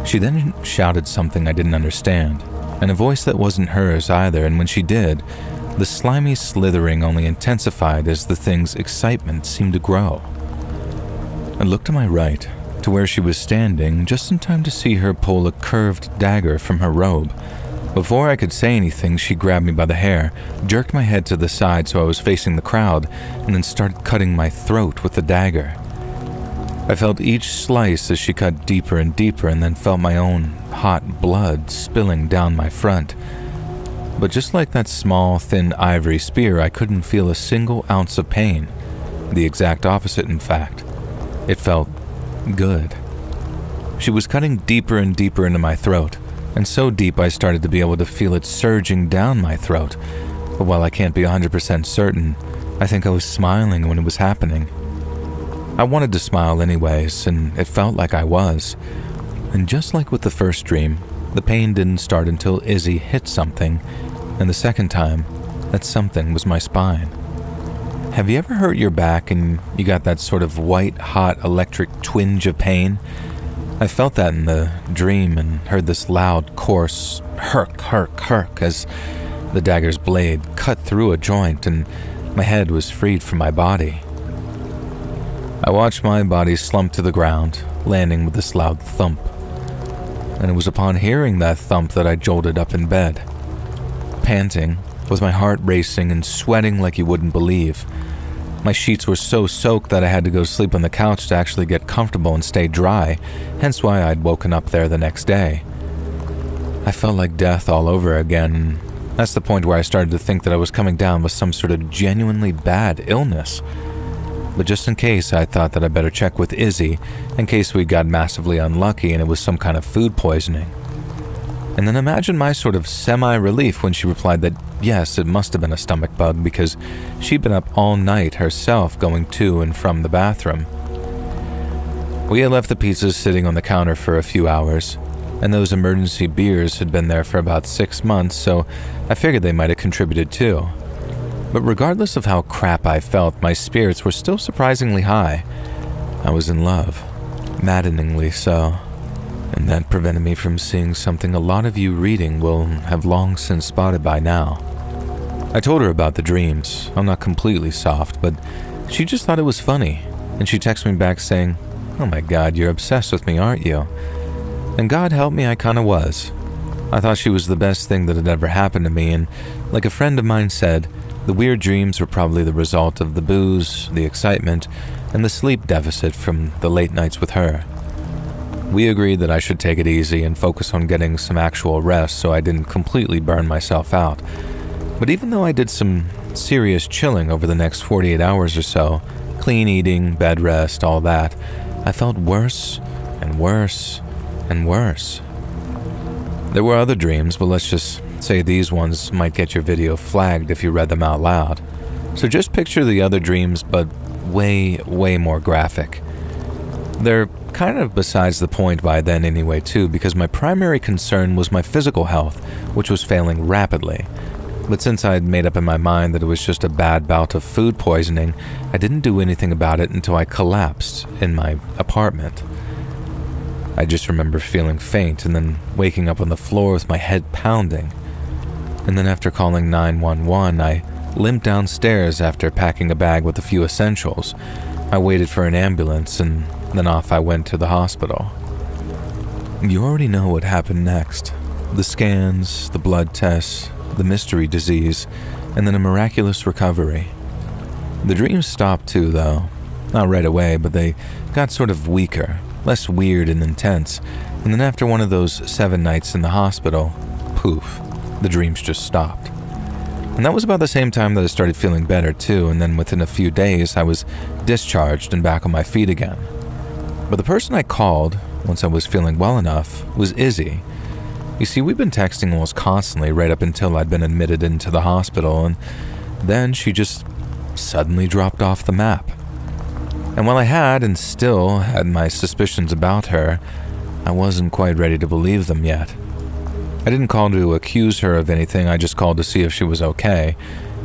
She then shouted something I didn't understand, and a voice that wasn't hers either, and when she did, the slimy slithering only intensified as the thing's excitement seemed to grow. I looked to my right, to where she was standing, just in time to see her pull a curved dagger from her robe. Before I could say anything, she grabbed me by the hair, jerked my head to the side so I was facing the crowd, and then started cutting my throat with the dagger. I felt each slice as she cut deeper and deeper, and then felt my own hot blood spilling down my front. But just like that small, thin ivory spear, I couldn't feel a single ounce of pain. The exact opposite, in fact. It felt good. She was cutting deeper and deeper into my throat, and so deep I started to be able to feel it surging down my throat. But while I can't be 100% certain, I think I was smiling when it was happening. I wanted to smile anyways, and it felt like I was. And just like with the first dream, the pain didn't start until Izzy hit something, and the second time, that something was my spine. Have you ever hurt your back and you got that sort of white-hot electric twinge of pain? I felt that in the dream and heard this loud, coarse herk, herk, herk as the dagger's blade cut through a joint and my head was freed from my body. I watched my body slump to the ground, landing with this loud thump. And it was upon hearing that thump that I jolted up in bed. Panting, with my heart racing and sweating like you wouldn't believe. My sheets were so soaked that I had to go sleep on the couch to actually get comfortable and stay dry, hence why I'd woken up there the next day. I felt like death all over again, and that's the point where I started to think that I was coming down with some sort of genuinely bad illness. But just in case, I thought that I'd better check with Izzy, in case we got massively unlucky and it was some kind of food poisoning. And then imagine my sort of semi-relief when she replied that yes, it must have been a stomach bug because she'd been up all night herself going to and from the bathroom. We had left the pizzas sitting on the counter for a few hours, and those emergency beers had been there for about 6 months, so I figured they might have contributed too. But regardless of how crap I felt, my spirits were still surprisingly high. I was in love, maddeningly so, and that prevented me from seeing something a lot of you reading will have long since spotted by now. I told her about the dreams. I'm not completely soft, but she just thought it was funny, and she texted me back saying, "Oh my God, you're obsessed with me, aren't you?" And God help me, I kinda was. I thought she was the best thing that had ever happened to me, and like a friend of mine said, the weird dreams were probably the result of the booze, the excitement, and the sleep deficit from the late nights with her. We agreed that I should take it easy and focus on getting some actual rest so I didn't completely burn myself out. But even though I did some serious chilling over the next 48 hours or so, clean eating, bed rest, all that, I felt worse and worse and worse. There were other dreams, but let's just say these ones might get your video flagged if you read them out loud. So just picture the other dreams, but way, way more graphic. They're kind of besides the point by then anyway too, because my primary concern was my physical health, which was failing rapidly. But since I had made up in my mind that it was just a bad bout of food poisoning, I didn't do anything about it until I collapsed in my apartment. I just remember feeling faint and then waking up on the floor with my head pounding. And then after calling 911, I limped downstairs after packing a bag with a few essentials. I waited for an ambulance and then off I went to the hospital. You already know what happened next. The scans, the blood tests, the mystery disease, and then a miraculous recovery. The dreams stopped too, though. Not right away, but they got sort of weaker, less weird and intense, and then after one of those 7 nights in the hospital, poof, the dreams just stopped. And that was about the same time that I started feeling better too, and then within a few days I was discharged and back on my feet again. But the person I called, once I was feeling well enough, was Izzy. You see, we'd been texting almost constantly right up until I'd been admitted into the hospital, and then she just suddenly dropped off the map. And while I had and still had my suspicions about her, I wasn't quite ready to believe them yet. I didn't call to accuse her of anything, I just called to see if she was okay.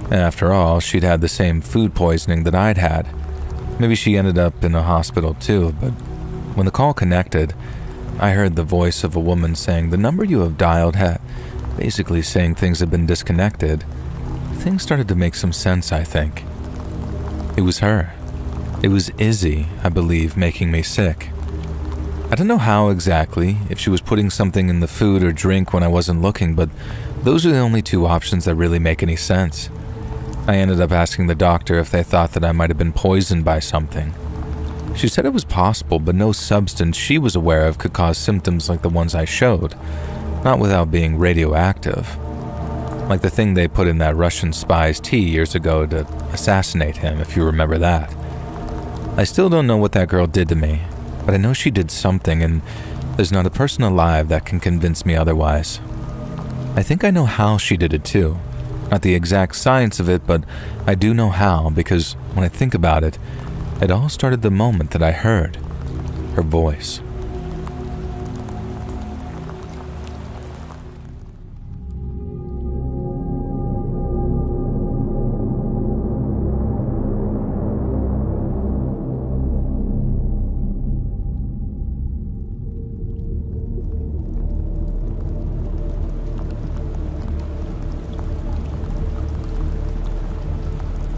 And after all, she'd had the same food poisoning that I'd had. Maybe she ended up in a hospital too, but when the call connected, I heard the voice of a woman saying the number you have dialed had, basically saying things had been disconnected. Things started to make some sense, I think. It was her. It was Izzy, I believe, making me sick. I don't know how exactly, if she was putting something in the food or drink when I wasn't looking, but those are the only 2 options that really make any sense. I ended up asking the doctor if they thought that I might have been poisoned by something. She said it was possible, but no substance she was aware of could cause symptoms like the ones I showed, not without being radioactive. Like the thing they put in that Russian spy's tea years ago to assassinate him, if you remember that. I still don't know what that girl did to me, but I know she did something, and there's not a person alive that can convince me otherwise. I think I know how she did it too. Not the exact science of it, but I do know how, because when I think about it, it all started the moment that I heard her voice.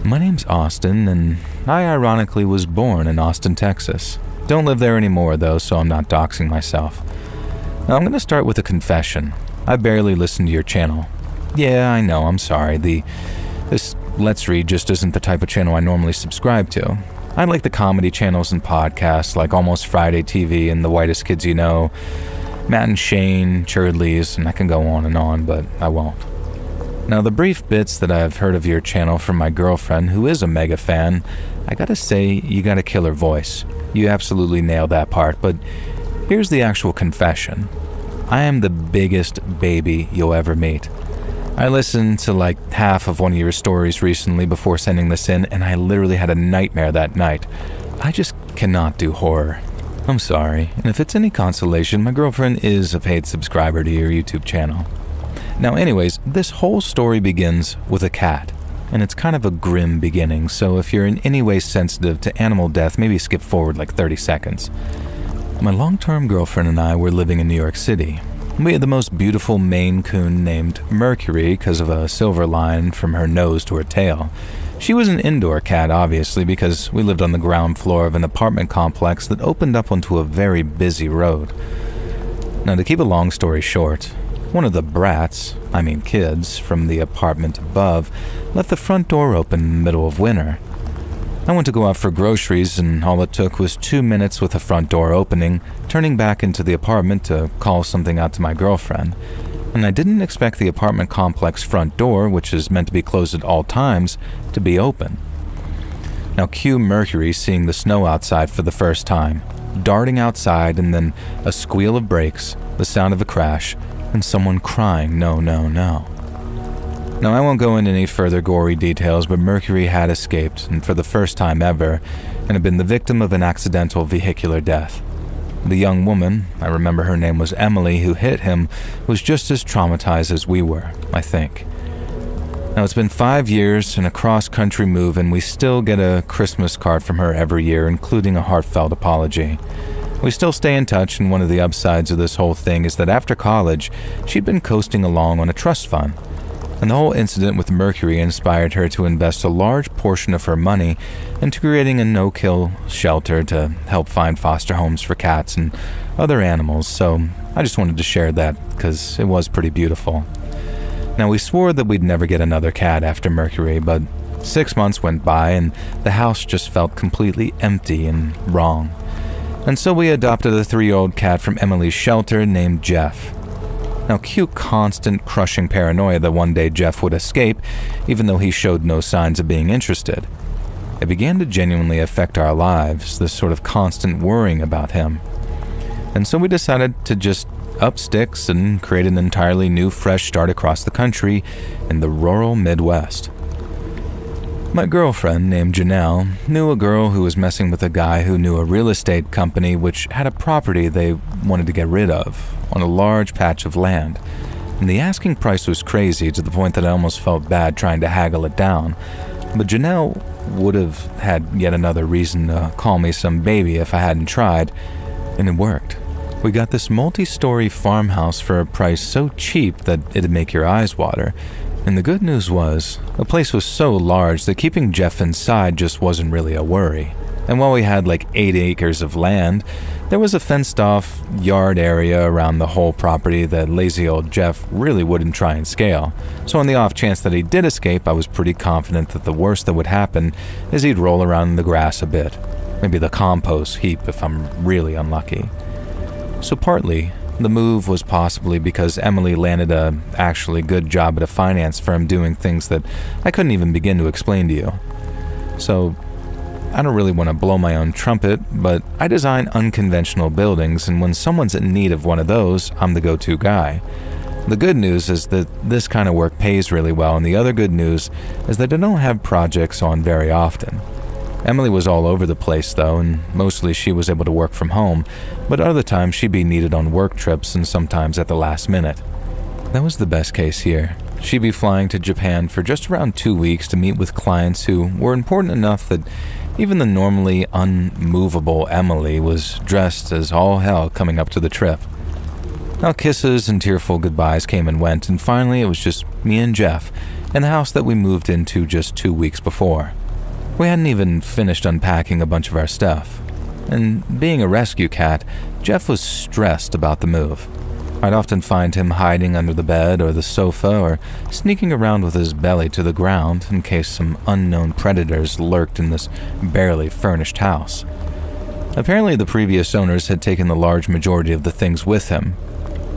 My name's Austin, and I ironically was born in Austin, Texas. Don't live there anymore, though, so I'm not doxing myself. Now, I'm going to start with a confession. I barely listen to your channel. Yeah, I know, I'm sorry. This Let's Read just isn't the type of channel I normally subscribe to. I like the comedy channels and podcasts like Almost Friday TV and The Whitest Kids You Know, Matt and Shane, Churdleys, and I can go on, but I won't. Now, the brief bits that I've heard of your channel from my girlfriend, who is a mega fan, I gotta say, you got a killer voice. You absolutely nailed that part, but here's the actual confession. I am the biggest baby you'll ever meet. I listened to like half of one of your stories recently before sending this in, and I literally had a nightmare that night. I just cannot do horror. I'm sorry, and if it's any consolation, my girlfriend is a paid subscriber to your YouTube channel. Now anyways, this whole story begins with a cat. and it's kind of a grim beginning, so if you're in any way sensitive to animal death, maybe skip forward like 30 seconds. My long-term girlfriend and I were living in New York City. We had the most beautiful Maine Coon named Mercury because of a silver line from her nose to her tail. She was an indoor cat, obviously, because we lived on the ground floor of an apartment complex that opened up onto a very busy road. Now, to keep a long story short, one of the brats, kids, from the apartment above left the front door open in the middle of winter. I went to go out for groceries, and all it took was 2 minutes with the front door opening, turning back into the apartment to call something out to my girlfriend. And I didn't expect the apartment complex front door, which is meant to be closed at all times, to be open. Now cue Mercury seeing the snow outside for the first time, darting outside, and then a squeal of brakes, the sound of a crash, and someone crying, "No, no, no." Now, I won't go into any further gory details, but Mercury had escaped, and for the first time ever, and had been the victim of an accidental vehicular death. The young woman, I remember her name was Emily, who hit him, was just as traumatized as we were, I think. Now, it's been 5 years and a cross-country move, and we still get a Christmas card from her every year, including a heartfelt apology. We still stay in touch, and one of the upsides of this whole thing is that after college, she'd been coasting along on a trust fund. And the whole incident with Mercury inspired her to invest a large portion of her money into creating a no-kill shelter to help find foster homes for cats and other animals, so I just wanted to share that because it was pretty beautiful. Now, we swore that we'd never get another cat after Mercury, but 6 months went by and the house just felt completely empty and wrong. And so we adopted a 3-year-old cat from Emily's shelter named Jeff. Now, cue constant crushing paranoia that one day Jeff would escape, even though he showed no signs of being interested. It began to genuinely affect our lives, this sort of constant worrying about him. And so we decided to just up sticks and create an entirely new, fresh start across the country in the rural Midwest. My girlfriend, named Janelle, knew a girl who was messing with a guy who knew a real estate company which had a property they wanted to get rid of on a large patch of land. And the asking price was crazy to the point that I almost felt bad trying to haggle it down. But Janelle would have had yet another reason to call me some baby if I hadn't tried, and it worked. We got this multi-story farmhouse for a price so cheap that it'd make your eyes water. And the good news was, the place was so large that keeping Jeff inside just wasn't really a worry. And while we had like 8 acres of land, there was a fenced-off yard area around the whole property that lazy old Jeff really wouldn't try and scale. So on the off chance that he did escape, I was pretty confident that the worst that would happen is he'd roll around in the grass a bit. Maybe the compost heap if I'm really unlucky. So partly, the move was possibly because Emily landed a actually good job at a finance firm doing things that I couldn't even begin to explain to you. So, I don't really want to blow my own trumpet, but I design unconventional buildings, and when someone's in need of one of those, I'm the go-to guy. The good news is that this kind of work pays really well, and the other good news is that I don't have projects on very often. Emily was all over the place though, and mostly she was able to work from home, but other times she'd be needed on work trips and sometimes at the last minute. That was the best case here. She'd be flying to Japan for just around 2 weeks to meet with clients who were important enough that even the normally unmovable Emily was dressed as all hell coming up to the trip. Now kisses and tearful goodbyes came and went, and finally it was just me and Jeff in the house that we moved into just 2 weeks before. We hadn't even finished unpacking a bunch of our stuff. And being a rescue cat, Jeff was stressed about the move. I'd often find him hiding under the bed or the sofa or sneaking around with his belly to the ground in case some unknown predators lurked in this barely furnished house. Apparently the previous owners had taken the large majority of the things with him.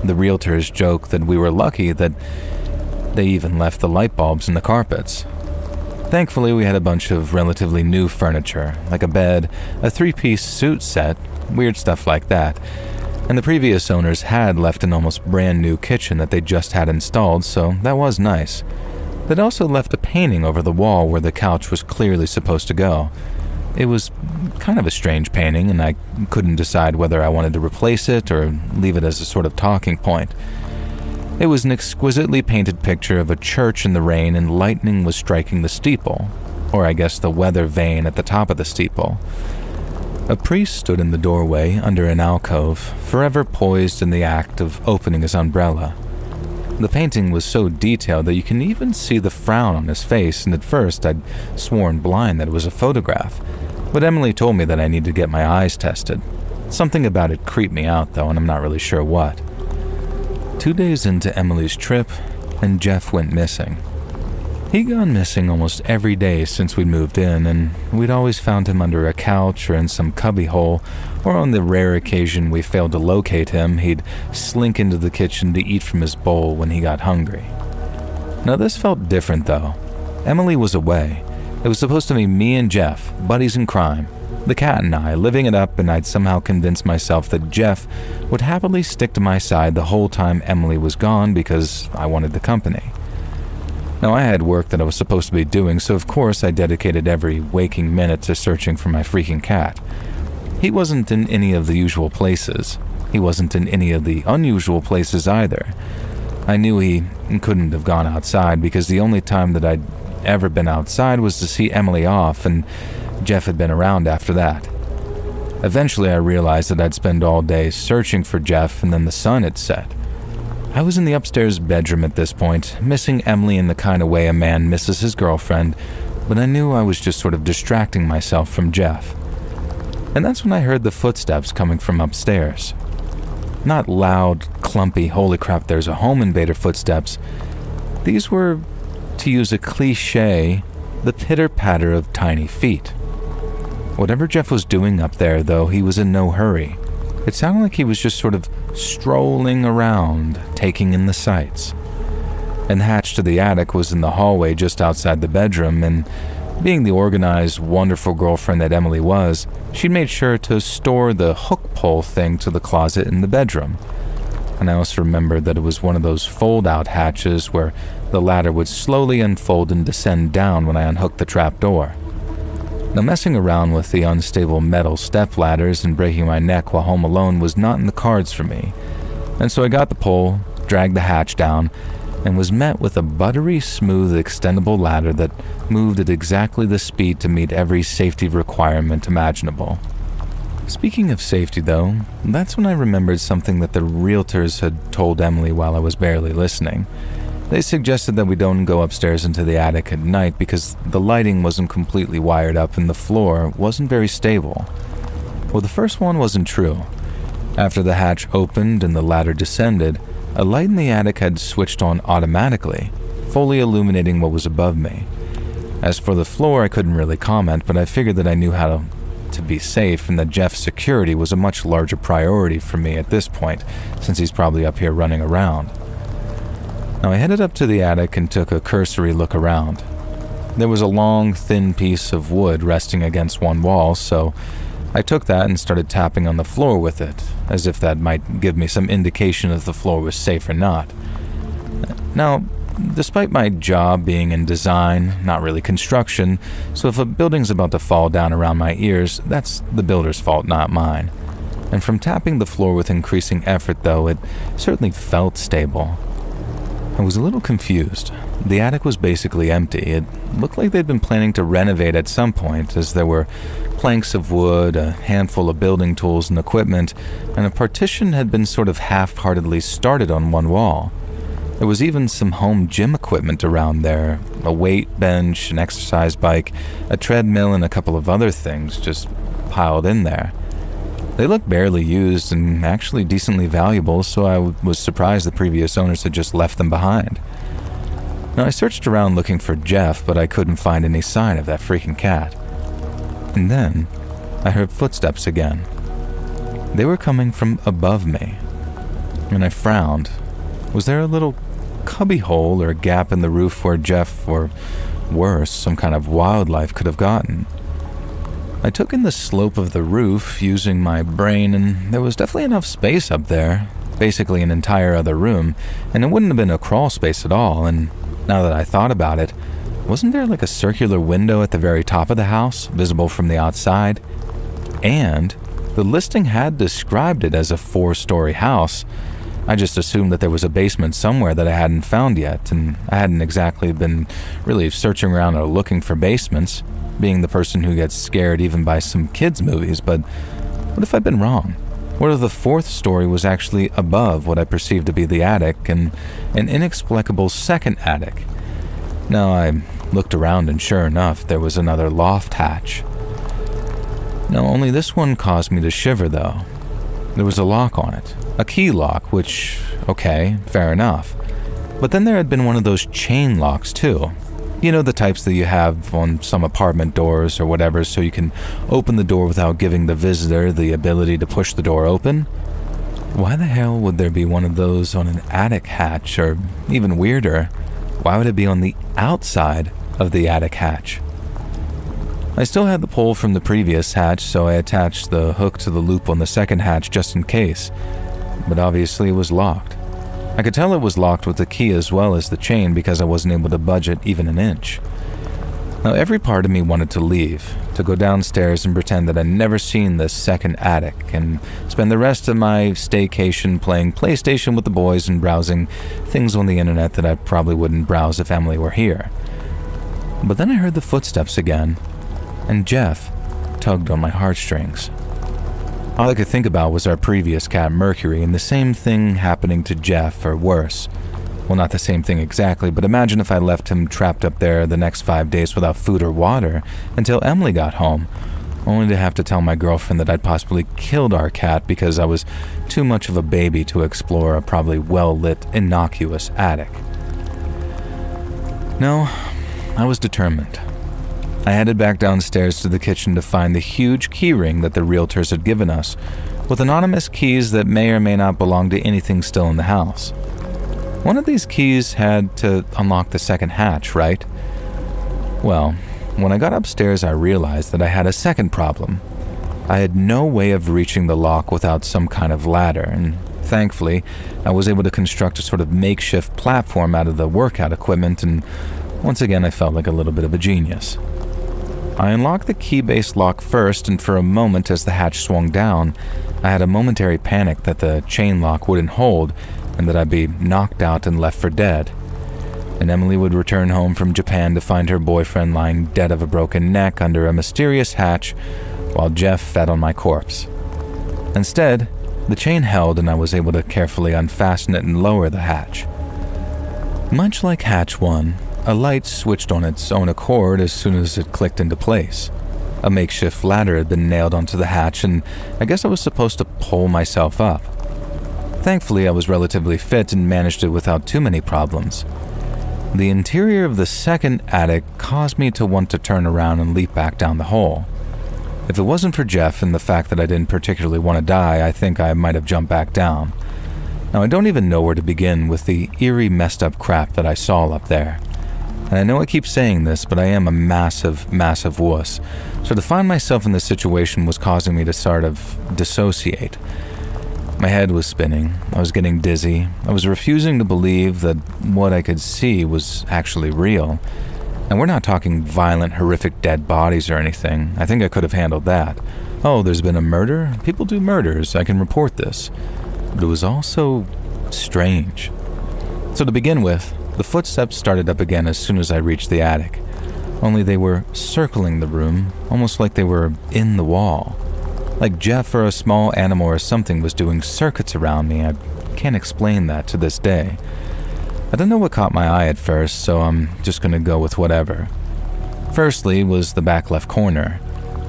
The realtors joke that we were lucky that they even left the light bulbs in the carpets. Thankfully, we had a bunch of relatively new furniture, like a bed, a 3-piece suit set, weird stuff like that. And the previous owners had left an almost brand new kitchen that they just had installed, so that was nice. They'd also left a painting over the wall where the couch was clearly supposed to go. It was kind of a strange painting, and I couldn't decide whether I wanted to replace it or leave it as a sort of talking point. It was an exquisitely painted picture of a church in the rain and lightning was striking the steeple, or I guess the weather vane at the top of the steeple. A priest stood in the doorway under an alcove, forever poised in the act of opening his umbrella. The painting was so detailed that you can even see the frown on his face, and at first I'd sworn blind that it was a photograph, but Emily told me that I needed to get my eyes tested. Something about it creeped me out though, and I'm not really sure what. 2 days into Emily's trip, and Jeff went missing. He'd gone missing almost every day since we'd moved in, and we'd always found him under a couch or in some cubbyhole, or on the rare occasion we failed to locate him, he'd slink into the kitchen to eat from his bowl when he got hungry. Now this felt different though. Emily was away. It was supposed to be me and Jeff, buddies in crime, the cat and I, living it up, and I'd somehow convinced myself that Jeff would happily stick to my side the whole time Emily was gone because I wanted the company. Now, I had work that I was supposed to be doing, so of course I dedicated every waking minute to searching for my freaking cat. He wasn't in any of the usual places. He wasn't in any of the unusual places either. I knew he couldn't have gone outside because the only time that I'd ever been outside was to see Emily off, and Jeff had been around after that. Eventually I realized that I'd spend all day searching for Jeff, and then the sun had set. I was in the upstairs bedroom at this point, missing Emily in the kind of way a man misses his girlfriend, but I knew I was just sort of distracting myself from Jeff. And that's when I heard the footsteps coming from upstairs. Not loud, clumpy, holy crap, there's a home invader footsteps. These were, to use a cliche, the pitter-patter of tiny feet. Whatever Jeff was doing up there, though, he was in no hurry. It sounded like he was just sort of strolling around, taking in the sights. And the hatch to the attic was in the hallway just outside the bedroom, and being the organized, wonderful girlfriend that Emily was, she'd made sure to store the hook pole thing to the closet in the bedroom. And I also remembered that it was one of those fold-out hatches where the ladder would slowly unfold and descend down when I unhooked the trap door. Now, messing around with the unstable metal step ladders and breaking my neck while home alone was not in the cards for me, and so I got the pole, dragged the hatch down, and was met with a buttery smooth extendable ladder that moved at exactly the speed to meet every safety requirement imaginable. Speaking of safety though, that's when I remembered something that the realtors had told Emily while I was barely listening. They suggested that we don't go upstairs into the attic at night because the lighting wasn't completely wired up and the floor wasn't very stable. Well, the first one wasn't true. After the hatch opened and the ladder descended, a light in the attic had switched on automatically, fully illuminating what was above me. As for the floor, I couldn't really comment, but I figured that I knew how to be safe and that Jeff's security was a much larger priority for me at this point, since he's probably up here running around. Now I headed up to the attic and took a cursory look around. There was a long, thin piece of wood resting against one wall, so I took that and started tapping on the floor with it, as if that might give me some indication if the floor was safe or not. Now, despite my job being in design, not really construction, so if a building's about to fall down around my ears, that's the builder's fault, not mine. And from tapping the floor with increasing effort though, it certainly felt stable. I was a little confused. The attic was basically empty. It looked like they'd been planning to renovate at some point, as there were planks of wood, a handful of building tools and equipment, and a partition had been sort of half-heartedly started on one wall. There was even some home gym equipment around there, a weight bench, an exercise bike, a treadmill, and a couple of other things just piled in there. They looked barely used and actually decently valuable, so I was surprised the previous owners had just left them behind. Now, I searched around looking for Jeff, but I couldn't find any sign of that freaking cat. And then, I heard footsteps again. They were coming from above me. And I frowned. Was there a little cubbyhole or gap in the roof where Jeff, or worse, some kind of wildlife could have gotten? I took in the slope of the roof using my brain, and there was definitely enough space up there, basically an entire other room, and it wouldn't have been a crawl space at all, and now that I thought about it, wasn't there like a circular window at the very top of the house, visible from the outside? And the listing had described it as a 4-story house. I just assumed that there was a basement somewhere that I hadn't found yet, and I hadn't exactly been really searching around or looking for basements, being the person who gets scared even by some kids' movies. But what if I'd been wrong? What if the fourth story was actually above what I perceived to be the attic, and an inexplicable second attic? Now, I looked around, and sure enough, there was another loft hatch. No, only this one caused me to shiver, though. There was a lock on it. A key lock, which, okay, fair enough. But then there had been one of those chain locks, too. You know, the types that you have on some apartment doors or whatever, so you can open the door without giving the visitor the ability to push the door open? Why the hell would there be one of those on an attic hatch, or even weirder, why would it be on the outside of the attic hatch? I still had the pole from the previous hatch, so I attached the hook to the loop on the second hatch just in case, but obviously it was locked. I could tell it was locked with the key as well as the chain because I wasn't able to budge it even an inch. Now every part of me wanted to leave, to go downstairs and pretend that I'd never seen this second attic, and spend the rest of my staycation playing PlayStation with the boys and browsing things on the internet that I probably wouldn't browse if Emily were here. But then I heard the footsteps again, and Jeff tugged on my heartstrings. All I could think about was our previous cat, Mercury, and the same thing happening to Jeff, or worse. Well, not the same thing exactly, but imagine if I left him trapped up there the next 5 days without food or water until Emily got home, only to have to tell my girlfriend that I'd possibly killed our cat because I was too much of a baby to explore a probably well-lit, innocuous attic. No, I was determined. I headed back downstairs to the kitchen to find the huge keyring that the realtors had given us, with anonymous keys that may or may not belong to anything still in the house. One of these keys had to unlock the second hatch, right? Well, when I got upstairs, I realized that I had a second problem. I had no way of reaching the lock without some kind of ladder, and thankfully, I was able to construct a sort of makeshift platform out of the workout equipment, and once again, I felt like a little bit of a genius. I unlocked the key-based lock first, and for a moment as the hatch swung down, I had a momentary panic that the chain lock wouldn't hold and that I'd be knocked out and left for dead. And Emily would return home from Japan to find her boyfriend lying dead of a broken neck under a mysterious hatch while Jeff fed on my corpse. Instead, the chain held and I was able to carefully unfasten it and lower the hatch. Much like Hatch 1, a light switched on its own accord as soon as it clicked into place. A makeshift ladder had been nailed onto the hatch, and I guess I was supposed to pull myself up. Thankfully, I was relatively fit and managed it without too many problems. The interior of the second attic caused me to want to turn around and leap back down the hole. If it wasn't for Jeff and the fact that I didn't particularly want to die, I think I might have jumped back down. Now, I don't even know where to begin with the eerie, messed up crap that I saw up there. And I know I keep saying this, but I am a massive, massive wuss. So to find myself in this situation was causing me to sort of dissociate. My head was spinning. I was getting dizzy. I was refusing to believe that what I could see was actually real. And we're not talking violent, horrific dead bodies or anything. I think I could have handled that. Oh, there's been a murder? People do murders. I can report this. But it was also strange. So to begin with, the footsteps started up again as soon as I reached the attic. Only they were circling the room, almost like they were in the wall. Like Jeff or a small animal or something was doing circuits around me. I can't explain that to this day. I don't know what caught my eye at first, so I'm just going to go with whatever. Firstly was the back left corner.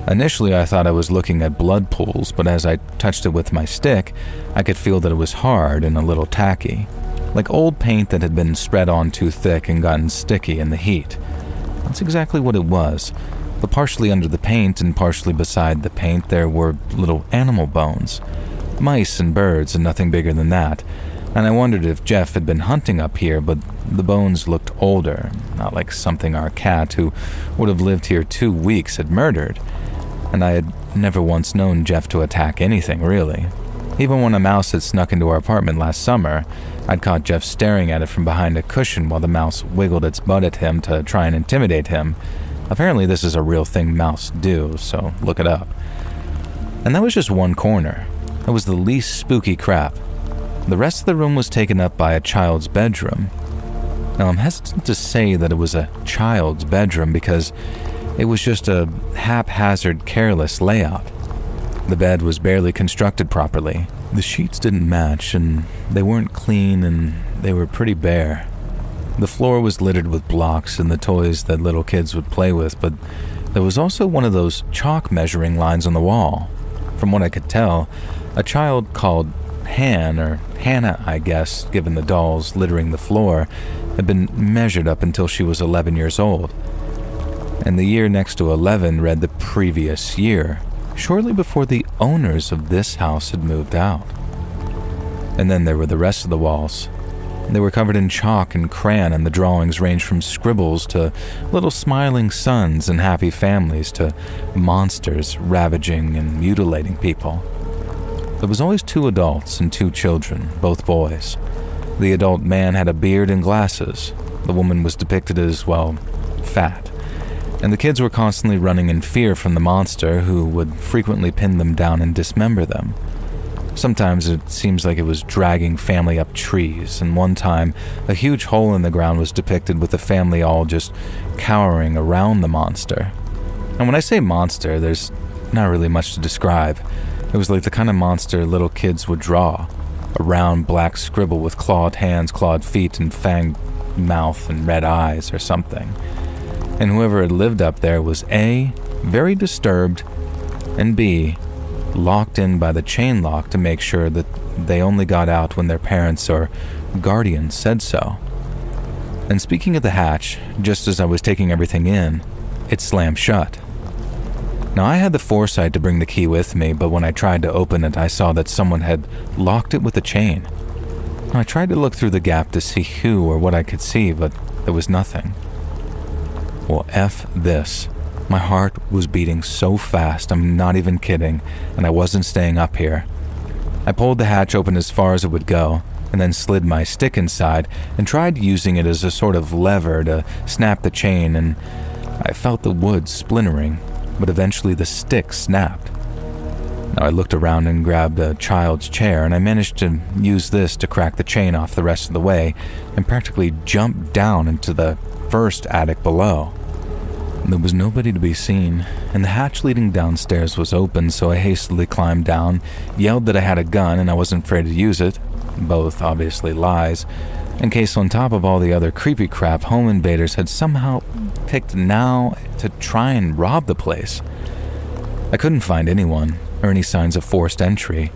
Initially, I thought I was looking at blood pools, but as I touched it with my stick, I could feel that it was hard and a little tacky. Like old paint that had been spread on too thick and gotten sticky in the heat. That's exactly what it was. But partially under the paint and partially beside the paint there were little animal bones. Mice and birds and nothing bigger than that. And I wondered if Jeff had been hunting up here, but the bones looked older, not like something our cat, who would have lived here 2 weeks, had murdered. And I had never once known Jeff to attack anything, really. Even when a mouse had snuck into our apartment last summer, I'd caught Jeff staring at it from behind a cushion while the mouse wiggled its butt at him to try and intimidate him. Apparently this is a real thing mouse do, so look it up. And that was just one corner. That was the least spooky crap. The rest of the room was taken up by a child's bedroom. Now, I'm hesitant to say that it was a child's bedroom because it was just a haphazard, careless layout. The bed was barely constructed properly. The sheets didn't match, and they weren't clean, and they were pretty bare. The floor was littered with blocks and the toys that little kids would play with, but there was also one of those chalk measuring lines on the wall. From what I could tell, a child called Hannah, I guess, given the dolls littering the floor, had been measured up until she was 11 years old. And the year next to 11 read the previous year, shortly before the owners of this house had moved out. And then there were the rest of the walls. They were covered in chalk and crayon, and the drawings ranged from scribbles to little smiling suns and happy families to monsters ravaging and mutilating people. There was always 2 adults and 2 children, both boys. The adult man had a beard and glasses. The woman was depicted as, well, fat. And the kids were constantly running in fear from the monster, who would frequently pin them down and dismember them. Sometimes it seems like it was dragging family up trees, and one time a huge hole in the ground was depicted with the family all just cowering around the monster. And when I say monster, there's not really much to describe. It was like the kind of monster little kids would draw. A round black scribble with clawed hands, clawed feet, and fanged mouth and red eyes or something. And whoever had lived up there was A, very disturbed, and B, locked in by the chain lock to make sure that they only got out when their parents or guardians said so. And speaking of the hatch, just as I was taking everything in, it slammed shut. Now, I had the foresight to bring the key with me, but when I tried to open it, I saw that someone had locked it with a chain. I tried to look through the gap to see who or what I could see, but there was nothing. Well, F this. My heart was beating so fast, I'm not even kidding, and I wasn't staying up here. I pulled the hatch open as far as it would go, and then slid my stick inside and tried using it as a sort of lever to snap the chain, and I felt the wood splintering, but eventually the stick snapped. Now, I looked around and grabbed a child's chair, and I managed to use this to crack the chain off the rest of the way and practically jump down into the first attic below. There was nobody to be seen, and the hatch leading downstairs was open, so I hastily climbed down, yelled that I had a gun and I wasn't afraid to use it, both obviously lies, in case on top of all the other creepy crap home invaders had somehow picked now to try and rob the place. I couldn't find anyone or any signs of forced entry,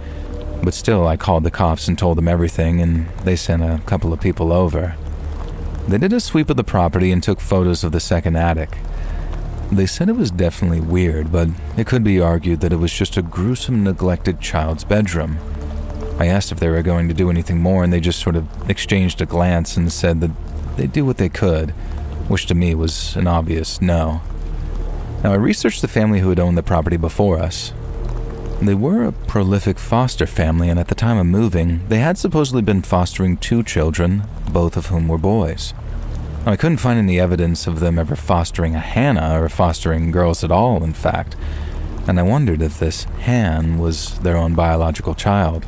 but still I called the cops and told them everything, and they sent a couple of people over. They did a sweep of the property and took photos of the second attic. They said it was definitely weird, but it could be argued that it was just a gruesome, neglected child's bedroom. I asked if they were going to do anything more, and they just sort of exchanged a glance and said that they'd do what they could, which to me was an obvious no. Now, I researched the family who had owned the property before us. They were a prolific foster family, and at the time of moving, they had supposedly been fostering 2 children, both of whom were boys. I couldn't find any evidence of them ever fostering a Hannah or fostering girls at all, in fact, and I wondered if this Han was their own biological child.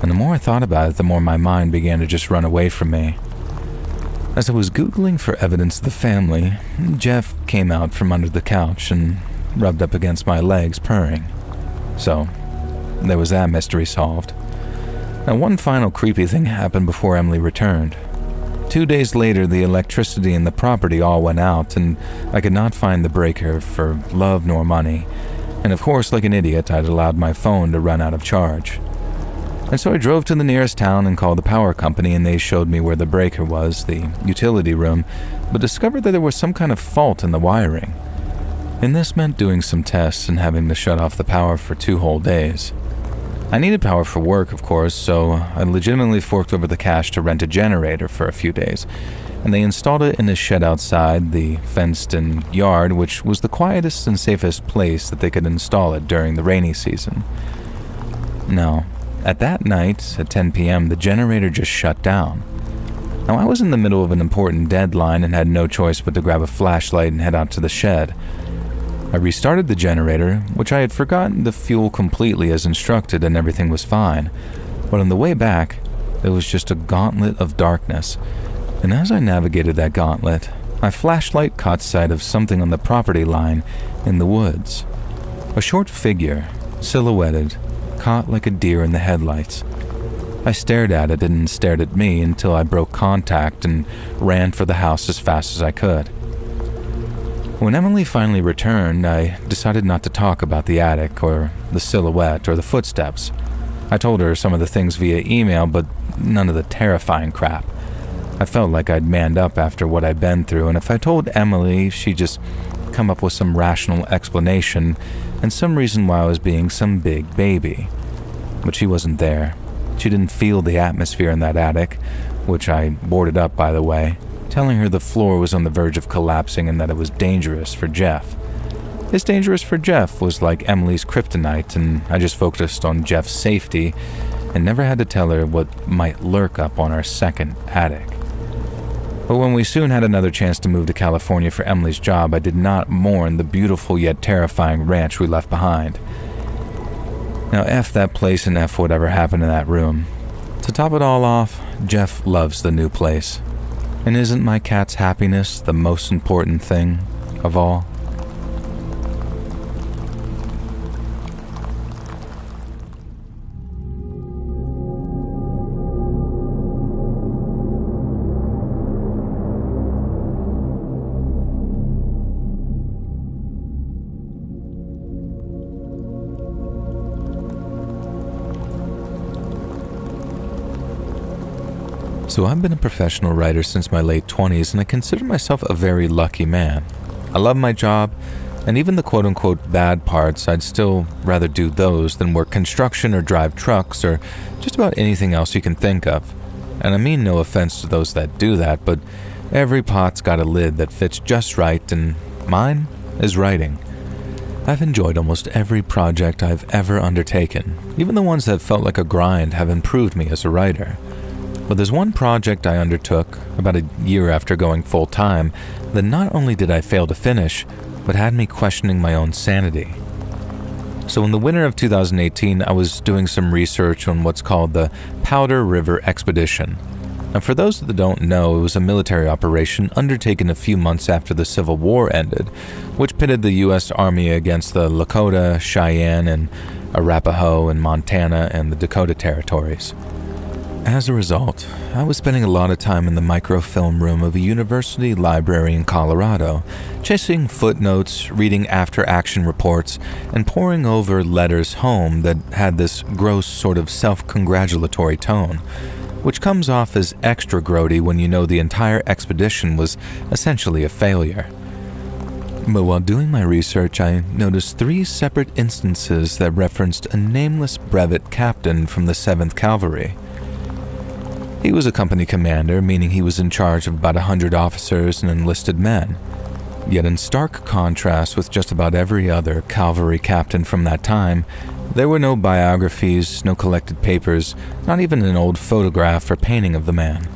And the more I thought about it, the more my mind began to just run away from me. As I was Googling for evidence of the family, Jeff came out from under the couch and rubbed up against my legs, purring. So, there was that mystery solved. Now, one final creepy thing happened before Emily returned. 2 days later, the electricity in the property all went out, and I could not find the breaker for love nor money. And of course, like an idiot, I'd allowed my phone to run out of charge. And so I drove to the nearest town and called the power company, and they showed me where the breaker was, the utility room, but discovered that there was some kind of fault in the wiring. And this meant doing some tests and having to shut off the power for 2 whole days. I needed power for work, of course, so I legitimately forked over the cash to rent a generator for a few days, and they installed it in a shed outside the fenced-in yard, which was the quietest and safest place that they could install it during the rainy season. Now, at that night, at 10 p.m., the generator just shut down. Now, I was in the middle of an important deadline and had no choice but to grab a flashlight and head out to the shed. I restarted the generator, which I had forgotten to fuel completely as instructed, and everything was fine. But on the way back, it was just a gauntlet of darkness, and as I navigated that gauntlet, my flashlight caught sight of something on the property line in the woods. A short figure, silhouetted, caught like a deer in the headlights. I stared at it and stared at me until I broke contact and ran for the house as fast as I could. When Emily finally returned, I decided not to talk about the attic or the silhouette or the footsteps. I told her some of the things via email, but none of the terrifying crap. I felt like I'd manned up after what I'd been through, and if I told Emily, she'd just come up with some rational explanation and some reason why I was being some big baby. But she wasn't there. She didn't feel the atmosphere in that attic, which I boarded up, by the way, telling her the floor was on the verge of collapsing and that it was dangerous for Jeff. This dangerous for Jeff was like Emily's kryptonite, and I just focused on Jeff's safety and never had to tell her what might lurk up on our second attic. But when we soon had another chance to move to California for Emily's job, I did not mourn the beautiful yet terrifying ranch we left behind. Now, F that place and F whatever happened in that room. To top it all off, Jeff loves the new place. And isn't my cat's happiness the most important thing of all? So I've been a professional writer since my late 20s, and I consider myself a very lucky man. I love my job, and even the quote-unquote bad parts, I'd still rather do those than work construction or drive trucks or just about anything else you can think of. And I mean no offense to those that do that, but every pot's got a lid that fits just right, and mine is writing. I've enjoyed almost every project I've ever undertaken. Even the ones that felt like a grind have improved me as a writer. But there's one project I undertook about a year after going full-time that not only did I fail to finish, but had me questioning my own sanity. So in the winter of 2018, I was doing some research on what's called the Powder River Expedition. And for those that don't know, it was a military operation undertaken a few months after the Civil War ended, which pitted the U.S. Army against the Lakota, Cheyenne, and Arapaho in Montana and the Dakota Territories. As a result, I was spending a lot of time in the microfilm room of a university library in Colorado, chasing footnotes, reading after-action reports, and poring over letters home that had this gross sort of self-congratulatory tone, which comes off as extra grody when you know the entire expedition was essentially a failure. But while doing my research, I noticed 3 separate instances that referenced a nameless brevet captain from the 7th Cavalry. He was a company commander, meaning he was in charge of about 100 officers and enlisted men. Yet in stark contrast with just about every other cavalry captain from that time, there were no biographies, no collected papers, not even an old photograph or painting of the man.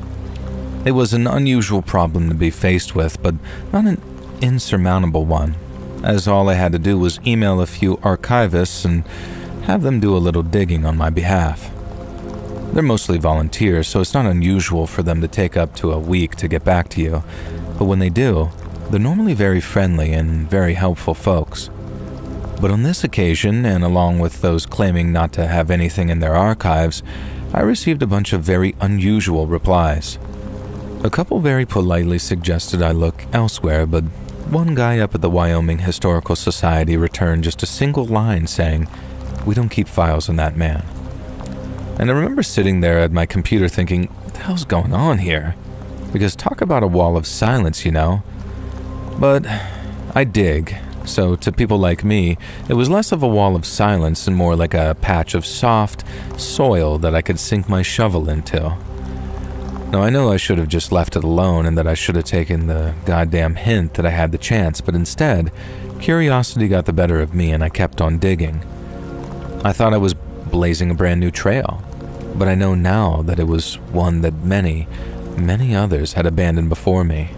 It was an unusual problem to be faced with, but not an insurmountable one, as all I had to do was email a few archivists and have them do a little digging on my behalf. They're mostly volunteers, so it's not unusual for them to take up to a week to get back to you, but when they do, they're normally very friendly and very helpful folks. But on this occasion, and along with those claiming not to have anything in their archives, I received a bunch of very unusual replies. A couple very politely suggested I look elsewhere, but one guy up at the Wyoming Historical Society returned just a single line saying, "We don't keep files on that man." And I remember sitting there at my computer thinking, what the hell's going on here? Because talk about a wall of silence, you know? But I dig. So to people like me, it was less of a wall of silence and more like a patch of soft soil that I could sink my shovel into. Now I know I should have just left it alone and that I should have taken the goddamn hint that I had the chance, but instead, curiosity got the better of me and I kept on digging. I thought I was blazing a brand new trail, but I know now that it was one that many others had abandoned before me.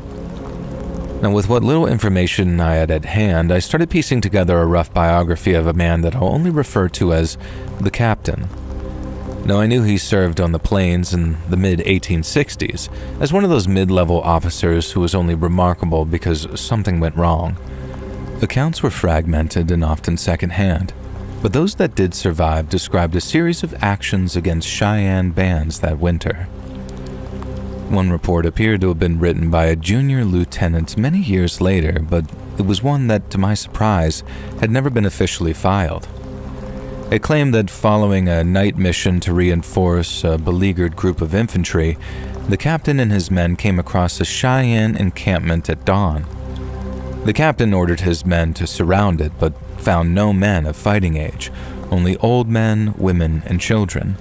Now, with what little information I had at hand, I started piecing together a rough biography of a man that I'll only refer to as the Captain. Now, I knew he served on the plains in the mid-1860s as one of those mid-level officers who was only remarkable because something went wrong. Accounts were fragmented and often secondhand, but those that did survive described a series of actions against Cheyenne bands that winter. One report appeared to have been written by a junior lieutenant many years later, but it was one that, to my surprise, had never been officially filed. It claimed that following a night mission to reinforce a beleaguered group of infantry, the captain and his men came across a Cheyenne encampment at dawn. The captain ordered his men to surround it, but found no men of fighting age, only old men, women, and children.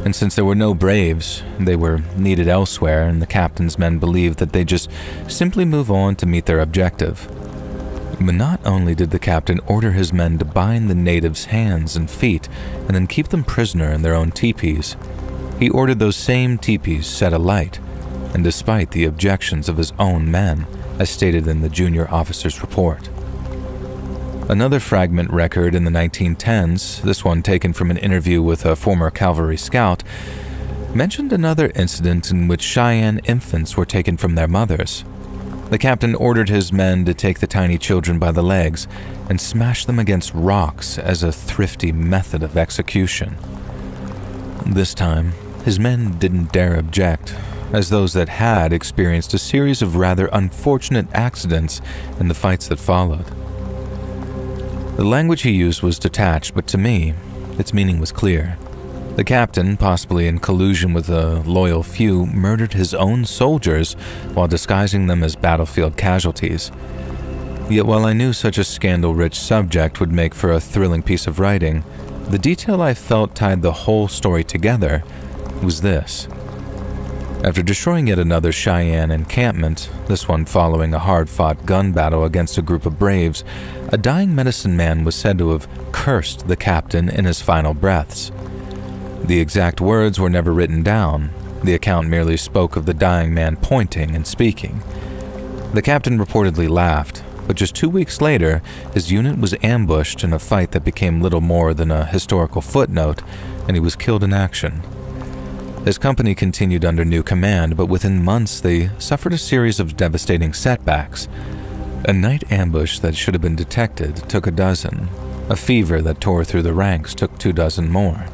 And since there were no braves, they were needed elsewhere, and the captain's men believed that they just simply move on to meet their objective. But not only did the captain order his men to bind the natives' hands and feet and then keep them prisoner in their own teepees, he ordered those same teepees set alight, and despite the objections of his own men, as stated in the junior officer's report. Another fragment record in the 1910s, this one taken from an interview with a former cavalry scout, mentioned another incident in which Cheyenne infants were taken from their mothers. The captain ordered his men to take the tiny children by the legs and smash them against rocks as a thrifty method of execution. This time, his men didn't dare object, as those that had experienced a series of rather unfortunate accidents in the fights that followed. The language he used was detached, but to me, its meaning was clear. The captain, possibly in collusion with a loyal few, murdered his own soldiers while disguising them as battlefield casualties. Yet while I knew such a scandal-rich subject would make for a thrilling piece of writing, the detail I felt tied the whole story together was this. After destroying yet another Cheyenne encampment, this one following a hard-fought gun battle against a group of braves, a dying medicine man was said to have cursed the captain in his final breaths. The exact words were never written down. The account merely spoke of the dying man pointing and speaking. The captain reportedly laughed, but just 2 weeks later, his unit was ambushed in a fight that became little more than a historical footnote, and he was killed in action. His company continued under new command, but within months they suffered a series of devastating setbacks. A night ambush that should have been detected took a dozen. A fever that tore through the ranks took 24 more.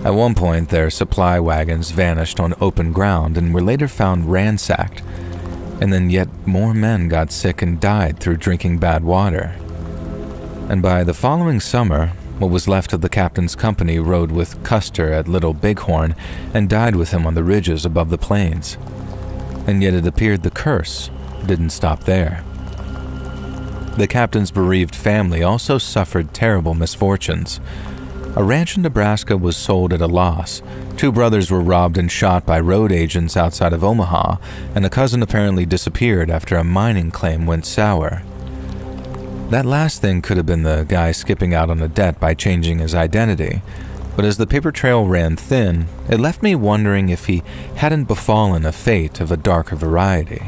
At one point, their supply wagons vanished on open ground and were later found ransacked. And then yet more men got sick and died through drinking bad water. And by the following summer, what was left of the captain's company rode with Custer at Little Bighorn and died with him on the ridges above the plains. And yet it appeared the curse didn't stop there. The captain's bereaved family also suffered terrible misfortunes. A ranch in Nebraska was sold at a loss. 2 brothers were robbed and shot by road agents outside of Omaha, and a cousin apparently disappeared after a mining claim went sour. That last thing could have been the guy skipping out on a debt by changing his identity, but as the paper trail ran thin, it left me wondering if he hadn't befallen a fate of a darker variety.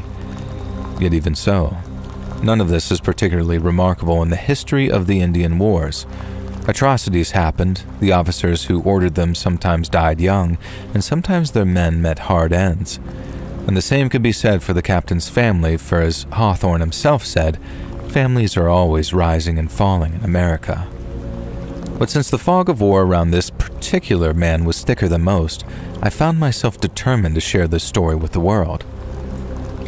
Yet even so, none of this is particularly remarkable in the history of the Indian Wars. Atrocities happened, the officers who ordered them sometimes died young, and sometimes their men met hard ends. And the same could be said for the captain's family, for as Hawthorne himself said, families are always rising and falling in America. But since the fog of war around this particular man was thicker than most, I found myself determined to share this story with the world.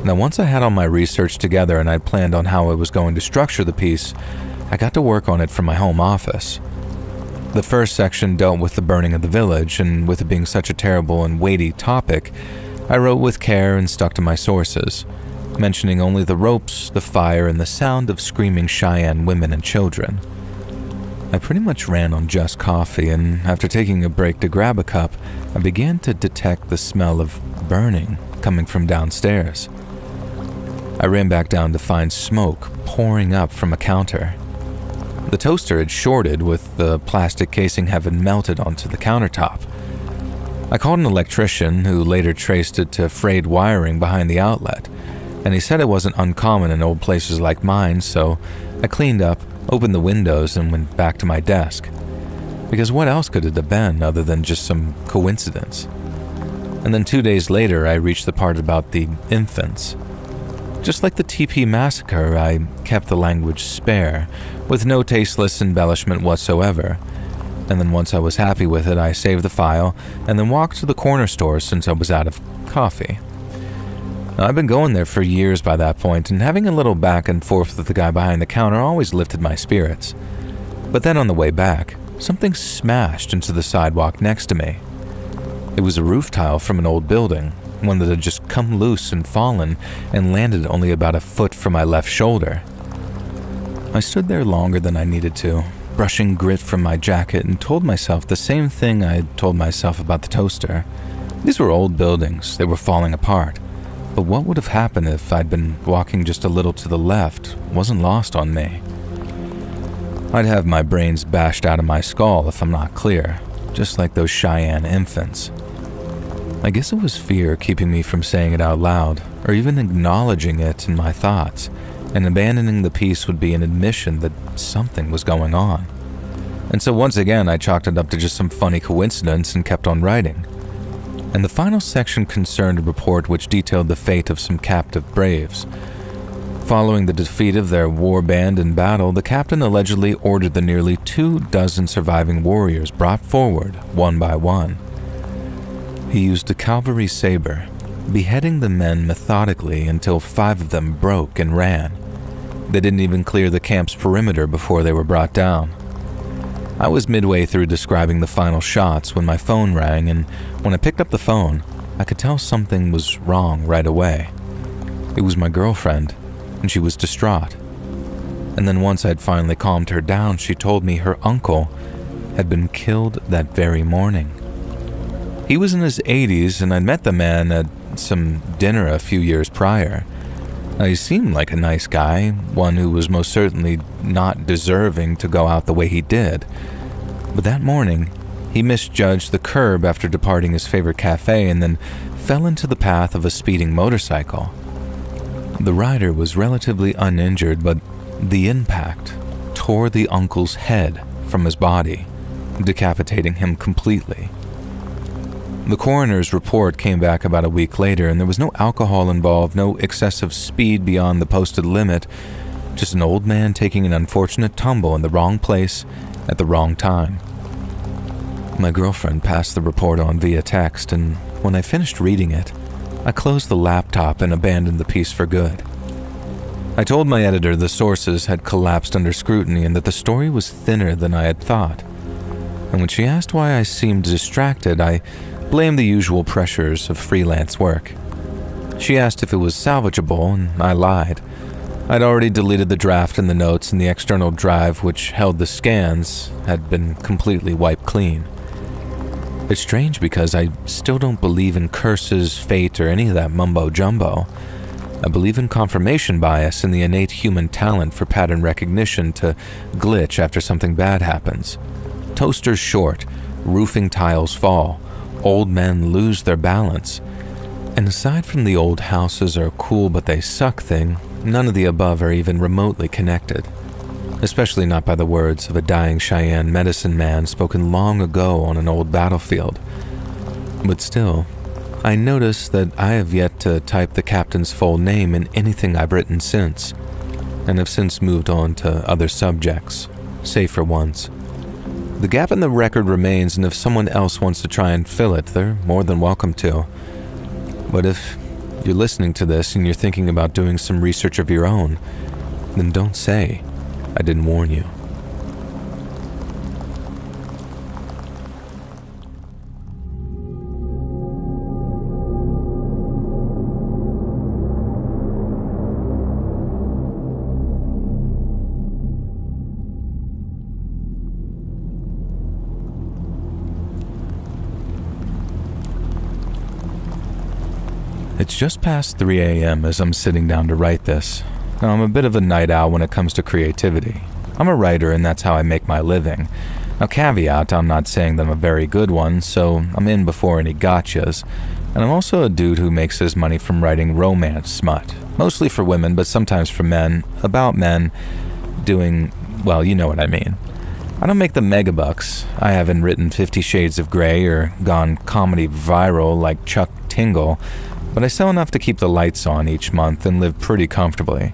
Now, once I had all my research together and I planned on how I was going to structure the piece, I got to work on it from my home office. The first section dealt with the burning of the village, and with it being such a terrible and weighty topic, I wrote with care and stuck to my sources, mentioning only the ropes, the fire, and the sound of screaming Cheyenne women and children. I pretty much ran on just coffee, and after taking a break to grab a cup, I began to detect the smell of burning coming from downstairs. I ran back down to find smoke pouring up from a counter. The toaster had shorted, with the plastic casing having melted onto the countertop. I called an electrician, who later traced it to frayed wiring behind the outlet, and he said it wasn't uncommon in old places like mine, so I cleaned up, opened the windows, and went back to my desk. because what else could it have been other than just some coincidence? And then 2 days later, I reached the part about the infants. Just like the TP massacre, I kept the language spare, with no tasteless embellishment whatsoever. And then once I was happy with it, I saved the file and then walked to the corner store since I was out of coffee. Now, I've been going there for years by that point, and having a little back and forth with the guy behind the counter always lifted my spirits. But then on the way back, something smashed into the sidewalk next to me. It was a roof tile from an old building, one that had just come loose and fallen and landed only about a foot from my left shoulder. I stood there longer than I needed to, brushing grit from my jacket, and told myself the same thing I had told myself about the toaster. These were old buildings, they were falling apart. But what would have happened if I'd been walking just a little to the left wasn't lost on me? I'd have my brains bashed out of my skull if I'm not clear, just like those Cheyenne infants. I guess it was fear keeping me from saying it out loud, or even acknowledging it in my thoughts, and abandoning the piece would be an admission that something was going on. And so once again, I chalked it up to just some funny coincidence and kept on writing. And the final section concerned a report which detailed the fate of some captive braves. Following the defeat of their war band in battle, the captain allegedly ordered the nearly 24 surviving warriors brought forward one by one. He used a cavalry saber, beheading the men methodically until 5 of them broke and ran. They didn't even clear the camp's perimeter before they were brought down. I was midway through describing the final shots when my phone rang, and when I picked up the phone, I could tell something was wrong right away. It was my girlfriend, and she was distraught. And then once I'd finally calmed her down, she told me her uncle had been killed that very morning. He was in his 80s, and I'd met the man at some dinner a few years prior. He seemed like a nice guy, one who was most certainly not deserving to go out the way he did. But that morning, he misjudged the curb after departing his favorite cafe and then fell into the path of a speeding motorcycle. The rider was relatively uninjured, but the impact tore the uncle's head from his body, decapitating him completely. The coroner's report came back about a week later, and there was no alcohol involved, no excessive speed beyond the posted limit, just an old man taking an unfortunate tumble in the wrong place at the wrong time. My girlfriend passed the report on via text, and when I finished reading it, I closed the laptop and abandoned the piece for good. I told my editor the sources had collapsed under scrutiny and that the story was thinner than I had thought. And when she asked why I seemed distracted, I blamed the usual pressures of freelance work. She asked if it was salvageable, and I lied. I'd already deleted the draft and the notes, and the external drive which held the scans had been completely wiped clean. It's strange because I still don't believe in curses, fate, or any of that mumbo-jumbo. I believe in confirmation bias and the innate human talent for pattern recognition to glitch after something bad happens. Toasters short, roofing tiles fall, old men lose their balance. And aside from the old houses are cool but they suck thing, none of the above are even remotely connected. Especially not by the words of a dying Cheyenne medicine man spoken long ago on an old battlefield. But still, I notice that I have yet to type the captain's full name in anything I've written since, and have since moved on to other subjects, safer ones. The gap in the record remains, and if someone else wants to try and fill it, they're more than welcome to. But if you're listening to this and you're thinking about doing some research of your own, then don't say I didn't warn you. It's just past 3 a.m. as I'm sitting down to write this. Now, I'm a bit of a night owl when it comes to creativity. I'm a writer and that's how I make my living. Now, caveat, I'm not saying that I'm a very good one, so I'm in before any gotchas. And I'm also a dude who makes his money from writing romance smut. Mostly for women, but sometimes for men, about men, doing, well, you know what I mean. I don't make the megabucks. I haven't written 50 Shades of Grey or gone comedy viral like Chuck Tingle, but I sell enough to keep the lights on each month and live pretty comfortably.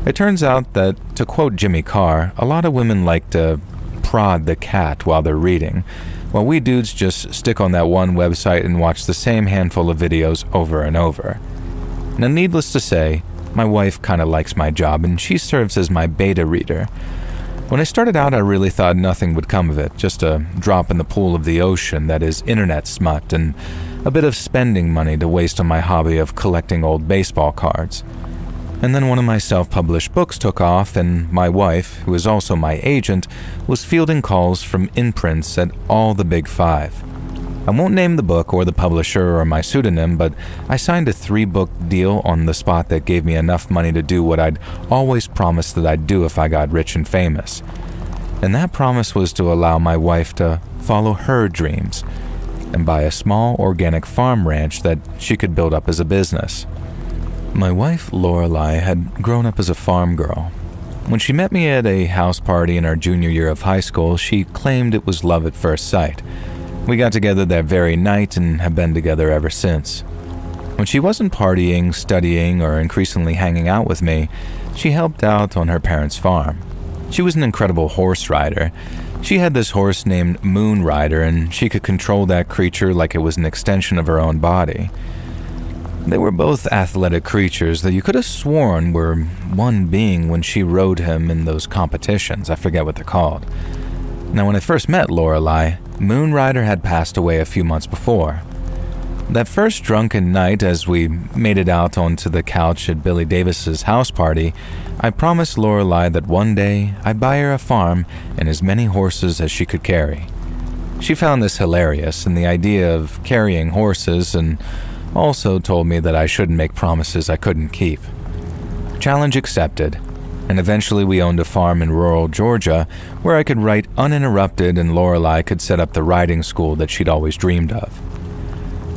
It turns out that, to quote Jimmy Carr, a lot of women like to prod the cat while they're reading, while we dudes just stick on that one website and watch the same handful of videos over and over. Now, needless to say, my wife kind of likes my job and she serves as my beta reader. When I started out, I really thought nothing would come of it, just a drop in the pool of the ocean that is internet smut and a bit of spending money to waste on my hobby of collecting old baseball cards. And then one of my self-published books took off, and my wife, who is also my agent, was fielding calls from imprints at all the big five. I won't name the book or the publisher or my pseudonym, but I signed a 3-book deal on the spot that gave me enough money to do what I'd always promised that I'd do if I got rich and famous. And that promise was to allow my wife to follow her dreams and buy a small organic farm ranch that she could build up as a business. My wife, Lorelei, had grown up as a farm girl. When she met me at a house party in our junior year of high school, she claimed it was love at first sight. We got together that very night and have been together ever since. When she wasn't partying, studying, or increasingly hanging out with me, she helped out on her parents' farm. She was an incredible horse rider. She had this horse named Moon Rider, and she could control that creature like it was an extension of her own body. They were both athletic creatures that you could have sworn were one being when she rode him in those competitions. I forget what they're called. Now, when I first met Lorelei, Moon Rider had passed away a few months before. That first drunken night, as we made it out onto the couch at Billy Davis's house party, I promised Lorelei that one day I'd buy her a farm and as many horses as she could carry. She found this hilarious and the idea of carrying horses, and also told me that I shouldn't make promises I couldn't keep. Challenge accepted, and eventually we owned a farm in rural Georgia where I could write uninterrupted and Lorelei could set up the riding school that she'd always dreamed of.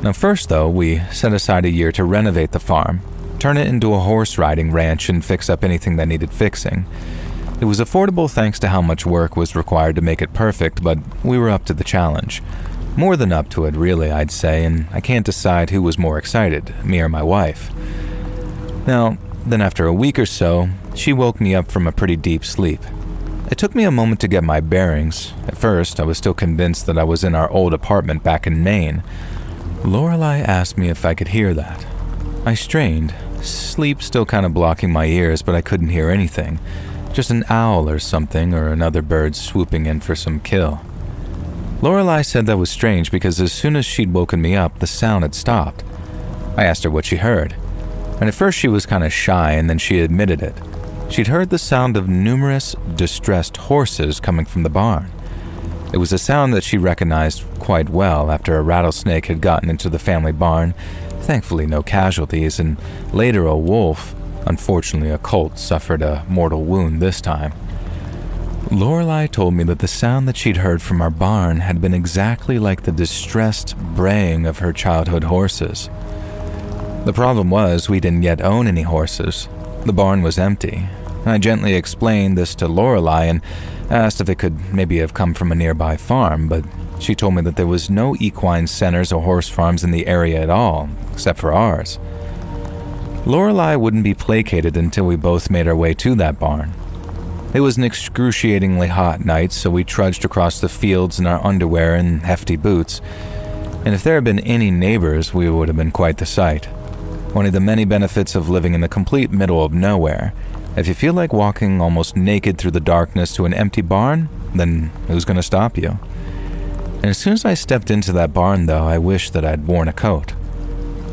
Now first though, we set aside a year to renovate the farm, turn it into a horse riding ranch and fix up anything that needed fixing. It was affordable thanks to how much work was required to make it perfect, but we were up to the challenge. More than up to it, really, I'd say, and I can't decide who was more excited, me or my wife. Now, then after a week or so, she woke me up from a pretty deep sleep. It took me a moment to get my bearings. At first, I was still convinced that I was in our old apartment back in Maine. Lorelei asked me if I could hear that. I strained, sleep still kind of blocking my ears, but I couldn't hear anything. Just an owl or something, or another bird swooping in for some kill. Lorelei said that was strange because as soon as she'd woken me up, the sound had stopped. I asked her what she heard, and at first she was kind of shy, and then she admitted it. She'd heard the sound of numerous distressed horses coming from the barn. It was a sound that she recognized quite well after a rattlesnake had gotten into the family barn, thankfully no casualties, and later a wolf, unfortunately a colt, suffered a mortal wound this time. Lorelei told me that the sound that she'd heard from our barn had been exactly like the distressed braying of her childhood horses. The problem was we didn't yet own any horses. The barn was empty. I gently explained this to Lorelei and asked if it could maybe have come from a nearby farm, but she told me that there was no equine centers or horse farms in the area at all, except for ours. Lorelei wouldn't be placated until we both made our way to that barn. It was an excruciatingly hot night, so we trudged across the fields in our underwear and hefty boots. And if there had been any neighbors, we would have been quite the sight. One of the many benefits of living in the complete middle of nowhere. If you feel like walking almost naked through the darkness to an empty barn, then who's going to stop you? And as soon as I stepped into that barn, though, I wished that I'd worn a coat.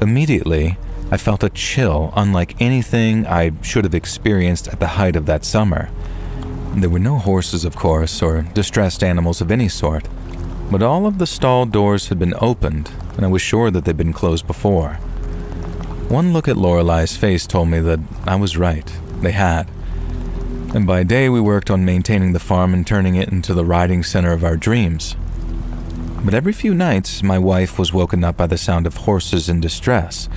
Immediately, I felt a chill unlike anything I should have experienced at the height of that summer. There were no horses, of course, or distressed animals of any sort, but all of the stall doors had been opened, and I was sure that they'd been closed before. One look at Lorelei's face told me that I was right. They had. And by day we worked on maintaining the farm and turning it into the riding center of our dreams. But every few nights, my wife was woken up by the sound of horses in distress,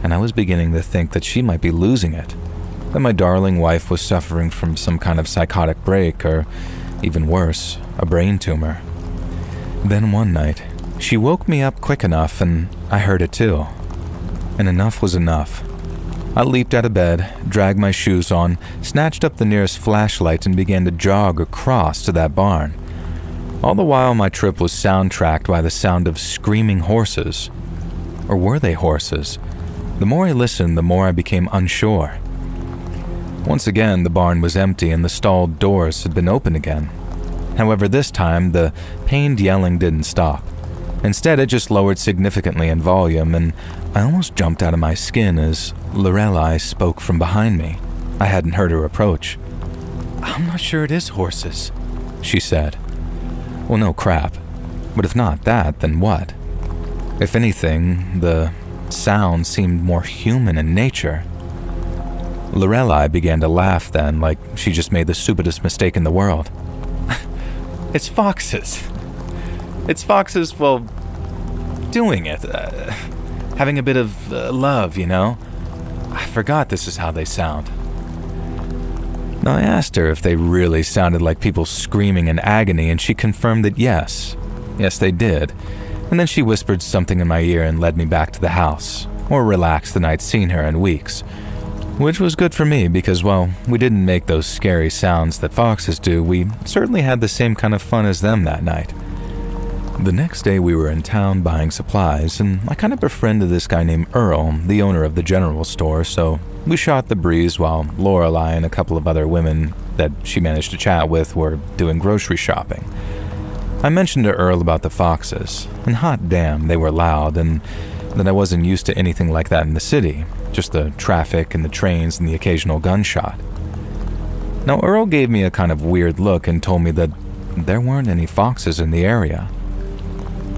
and I was beginning to think that she might be losing it. That my darling wife was suffering from some kind of psychotic break, or Even worse, a brain tumor. Then one night, she woke me up quick enough and I heard it too. And enough was enough. I leaped out of bed, dragged my shoes on, snatched up the nearest flashlight and began to jog across to that barn. All the while my trip was soundtracked by the sound of screaming horses. Or were they horses? The more I listened, the more I became unsure. Once again, the barn was empty and the stalled doors had been open again. However, this time, the pained yelling didn't stop. Instead, it just lowered significantly in volume, and I almost jumped out of my skin as Lorelei spoke from behind me. I hadn't heard her approach. "I'm not sure it is horses," she said. Well, no crap. But if not that, then what? If anything, the sound seemed more human in nature. Lorelei began to laugh then, like she just made the stupidest mistake in the world. "It's foxes. It's foxes, well, doing it. Having a bit of love, you know? I forgot this is how they sound." Now, I asked her if they really sounded like people screaming in agony, and she confirmed that yes, they did. And then she whispered something in my ear and led me back to the house, more relaxed than I'd seen her in weeks. Which was good for me because, well, we didn't make those scary sounds that foxes do. We certainly had the same kind of fun as them that night. The next day we were in town buying supplies, and I kind of befriended this guy named Earl, the owner of the general store, so we shot the breeze while Lorelei and a couple of other women that she managed to chat with were doing grocery shopping. I mentioned to Earl about the foxes, and hot damn, they were loud, and that I wasn't used to anything like that in the city, just the traffic and the trains and the occasional gunshot. Now, Earl gave me a kind of weird look and told me that there weren't any foxes in the area.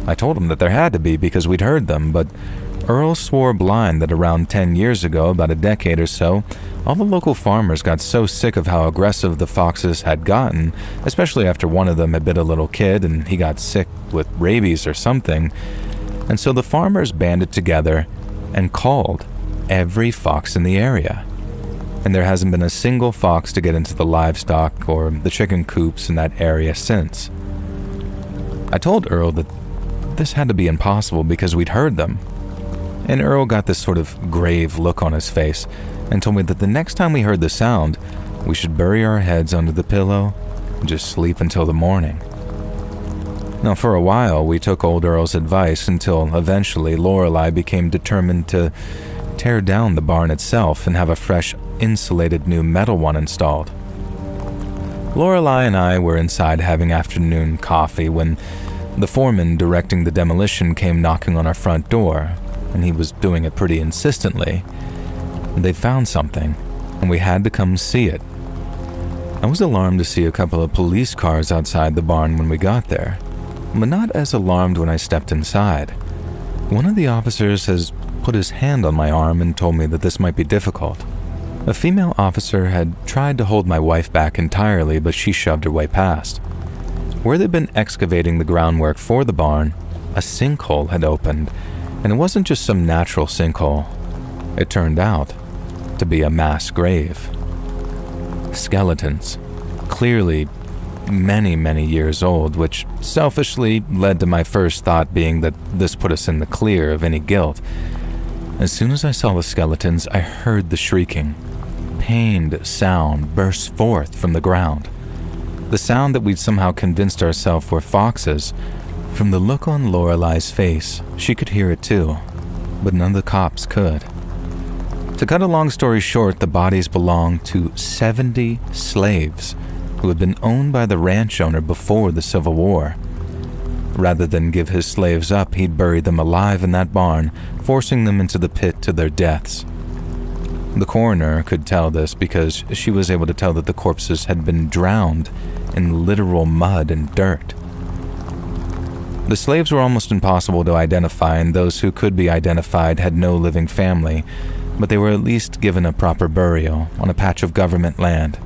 I told him that there had to be because we'd heard them, but Earl swore blind that around 10 years ago, about a decade or so, all the local farmers got so sick of how aggressive the foxes had gotten, especially after one of them had bit a little kid and he got sick with rabies or something, and so the farmers banded together and called every fox in the area. And there hasn't been a single fox to get into the livestock or the chicken coops in that area since. I told Earl that this had to be impossible because we'd heard them. And Earl got this sort of grave look on his face and told me that the next time we heard the sound, we should bury our heads under the pillow and just sleep until the morning. Now, for a while, we took old Earl's advice until eventually Lorelei became determined to tear down the barn itself and have a fresh, insulated new metal one installed. Lorelei and I were inside having afternoon coffee when the foreman directing the demolition came knocking on our front door, and he was doing it pretty insistently. They'd found something, and we had to come see it. I was alarmed to see a couple of police cars outside the barn when we got there, but not as alarmed when I stepped inside. One of the officers has put his hand on my arm and told me that this might be difficult. A female officer had tried to hold my wife back entirely, but she shoved her way past. Where they'd been excavating the groundwork for the barn, a sinkhole had opened, and it wasn't just some natural sinkhole. It turned out to be a mass grave. Skeletons, clearly many, many years old, which selfishly led to my first thought being that this put us in the clear of any guilt. As soon as I saw the skeletons, I heard the shrieking. Pained sound burst forth from the ground. The sound that we'd somehow convinced ourselves were foxes. From the look on Lorelei's face, she could hear it too, but none of the cops could. To cut a long story short, the bodies belonged to 70 slaves who had been owned by the ranch owner before the Civil War. Rather than give his slaves up, he'd buried them alive in that barn, forcing them into the pit to their deaths. The coroner could tell this because she was able to tell that the corpses had been drowned in literal mud and dirt. The slaves were almost impossible to identify, and those who could be identified had no living family, but they were at least given a proper burial on a patch of government land.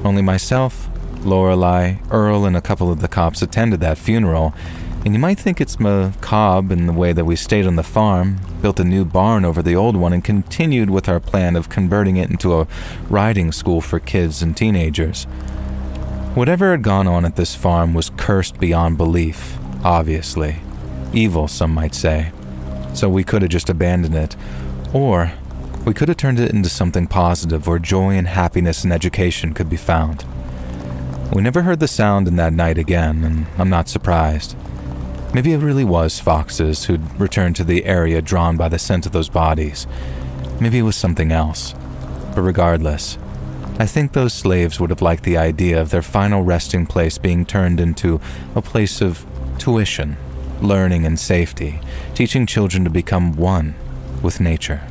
Only myself, Lorelei, Earl, and a couple of the cops attended that funeral, and you might think it's macabre in the way that we stayed on the farm, built a new barn over the old one, and continued with our plan of converting it into a riding school for kids and teenagers. Whatever had gone on at this farm was cursed beyond belief, obviously. Evil, some might say. So we could have just abandoned it, or we could have turned it into something positive where joy and happiness and education could be found. We never heard the sound in that night again, and I'm not surprised. Maybe it really was foxes who'd returned to the area drawn by the scent of those bodies. Maybe it was something else. But regardless, I think those slaves would have liked the idea of their final resting place being turned into a place of tuition, learning, and safety, teaching children to become one with nature.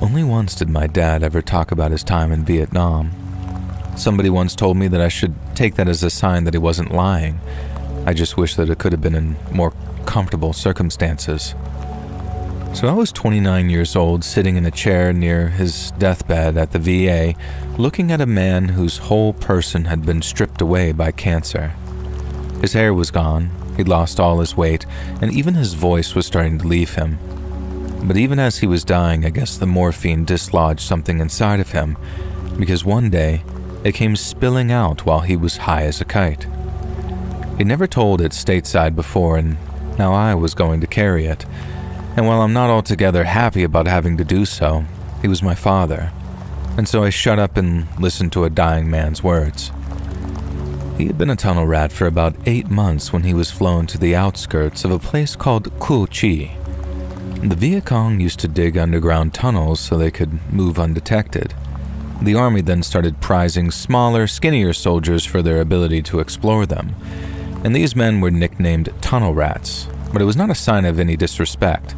Only once did my dad ever talk about his time in Vietnam. Somebody once told me that I should take that as a sign that he wasn't lying. I just wish that it could have been in more comfortable circumstances. So I was 29 years old, sitting in a chair near his deathbed at the VA, looking at a man whose whole person had been stripped away by cancer. His hair was gone, he'd lost all his weight, and even his voice was starting to leave him. But even as he was dying, I guess the morphine dislodged something inside of him, because one day, it came spilling out while he was high as a kite. He'd never told it stateside before, and now I was going to carry it. And while I'm not altogether happy about having to do so, he was my father, and so I shut up and listened to a dying man's words. He had been a tunnel rat for about 8 months when he was flown to the outskirts of a place called Cu Chi. The Viet Cong used to dig underground tunnels so they could move undetected. The army then started prizing smaller, skinnier soldiers for their ability to explore them, and these men were nicknamed tunnel rats, but it was not a sign of any disrespect.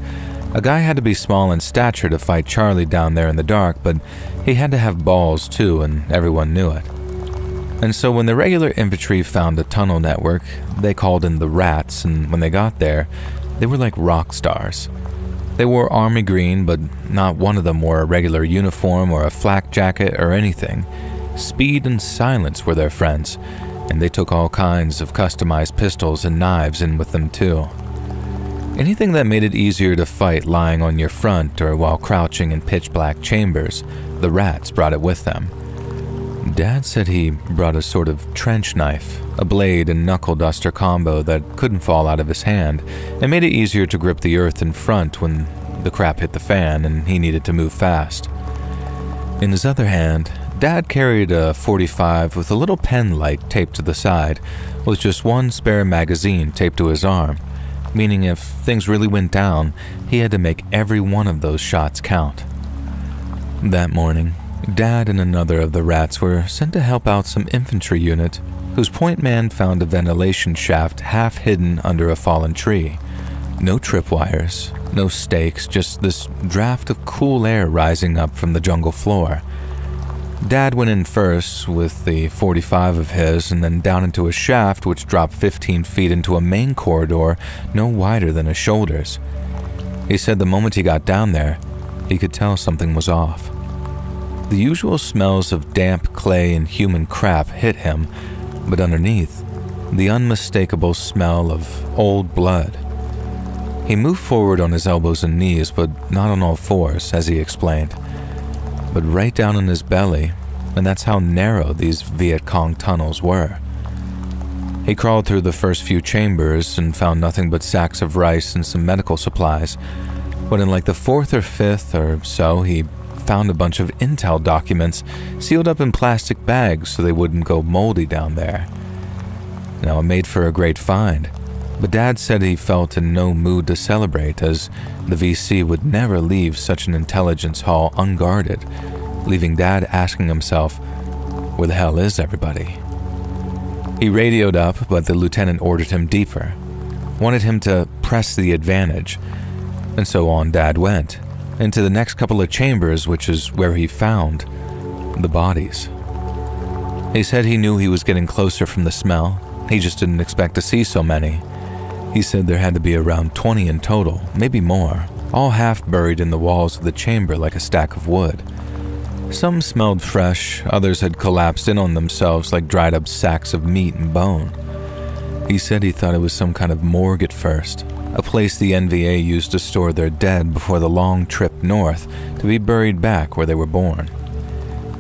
A guy had to be small in stature to fight Charlie down there in the dark, but he had to have balls too, and everyone knew it. And so when the regular infantry found a tunnel network, they called in the rats, and when they got there, they were like rock stars. They wore army green, but not one of them wore a regular uniform or a flak jacket or anything. Speed and silence were their friends, and they took all kinds of customized pistols and knives in with them too. Anything that made it easier to fight lying on your front or while crouching in pitch-black chambers, the rats brought it with them. Dad said he brought a sort of trench knife, a blade and knuckle duster combo that couldn't fall out of his hand, and made it easier to grip the earth in front when the crap hit the fan and he needed to move fast. In his other hand, Dad carried a .45 with a little pen light taped to the side, with just one spare magazine taped to his arm, meaning if things really went down, he had to make every one of those shots count. That morning, Dad and another of the rats were sent to help out some infantry unit whose point man found a ventilation shaft half hidden under a fallen tree. No tripwires, no stakes, just this draft of cool air rising up from the jungle floor. Dad went in first with the .45 of his and then down into a shaft which dropped 15 feet into a main corridor no wider than his shoulders. He said the moment he got down there, he could tell something was off. The usual smells of damp clay and human crap hit him, but underneath, the unmistakable smell of old blood. He moved forward on his elbows and knees, but not on all fours, as he explained, but right down in his belly, and that's how narrow these Viet Cong tunnels were. He crawled through the first few chambers and found nothing but sacks of rice and some medical supplies, but in like the 4th or 5th or so, he found a bunch of intel documents sealed up in plastic bags so they wouldn't go moldy down there. Now, it made for a great find, but Dad said he felt in no mood to celebrate, as the VC would never leave such an intelligence haul unguarded, leaving Dad asking himself, where the hell is everybody? He radioed up, but the lieutenant ordered him deeper, wanted him to press the advantage, and so on Dad went, into the next couple of chambers, which is where he found the bodies. He said he knew he was getting closer from the smell, he just didn't expect to see so many. He said there had to be around 20 in total, maybe more, all half buried in the walls of the chamber like a stack of wood. Some smelled fresh, others had collapsed in on themselves like dried up sacks of meat and bone. He said he thought it was some kind of morgue at first, a place the NVA used to store their dead before the long trip north to be buried back where they were born.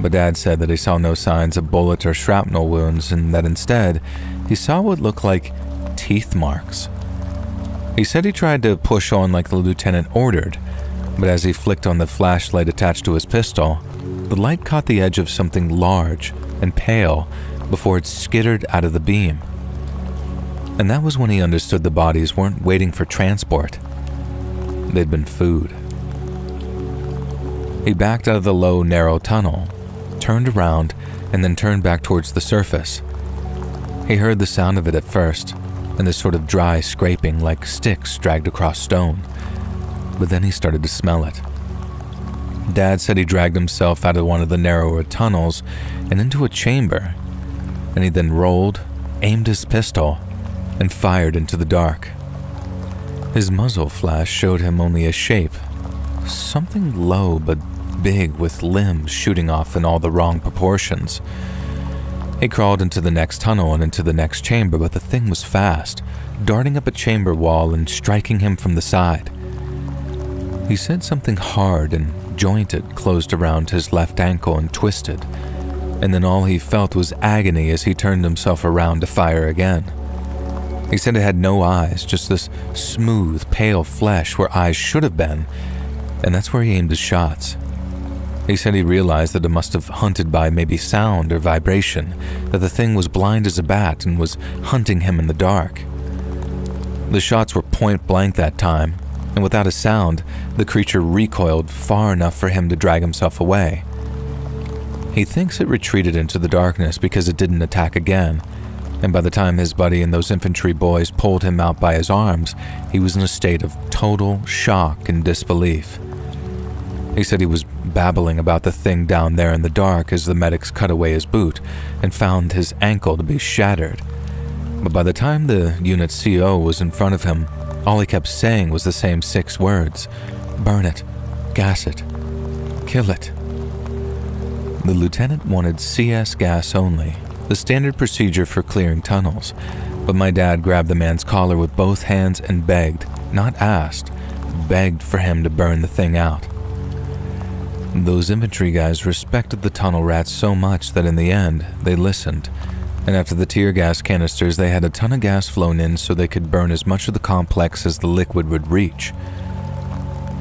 But Dad said that he saw no signs of bullet or shrapnel wounds and that instead, he saw what looked like teeth marks. He said he tried to push on like the lieutenant ordered, but as he flicked on the flashlight attached to his pistol, the light caught the edge of something large and pale before it skittered out of the beam. And that was when he understood the bodies weren't waiting for transport. They'd been food. He backed out of the low, narrow tunnel, turned around, and then turned back towards the surface. He heard the sound of it at first, and this sort of dry scraping like sticks dragged across stone. But then he started to smell it. Dad said he dragged himself out of one of the narrower tunnels and into a chamber, and he then rolled, aimed his pistol, and fired into the dark. His muzzle flash showed him only a shape, something low but big with limbs shooting off in all the wrong proportions. He crawled into the next tunnel and into the next chamber, but the thing was fast, darting up a chamber wall and striking him from the side. He said something hard and jointed closed around his left ankle and twisted, and then all he felt was agony as he turned himself around to fire again. He said it had no eyes, just this smooth, pale flesh where eyes should have been, and that's where he aimed his shots. He said he realized that it must have hunted by maybe sound or vibration, that the thing was blind as a bat and was hunting him in the dark. The shots were point blank that time, and without a sound, the creature recoiled far enough for him to drag himself away. He thinks it retreated into the darkness because it didn't attack again, and by the time his buddy and those infantry boys pulled him out by his arms, he was in a state of total shock and disbelief. He said he was babbling about the thing down there in the dark as the medics cut away his boot and found his ankle to be shattered. But by the time the unit CO was in front of him, all he kept saying was the same 6 words: burn it, gas it, kill it. The lieutenant wanted CS gas only, the standard procedure for clearing tunnels, but my dad grabbed the man's collar with both hands and begged, not asked, begged for him to burn the thing out. Those infantry guys respected the tunnel rats so much that in the end, they listened, and after the tear gas canisters, they had a ton of gas flown in so they could burn as much of the complex as the liquid would reach.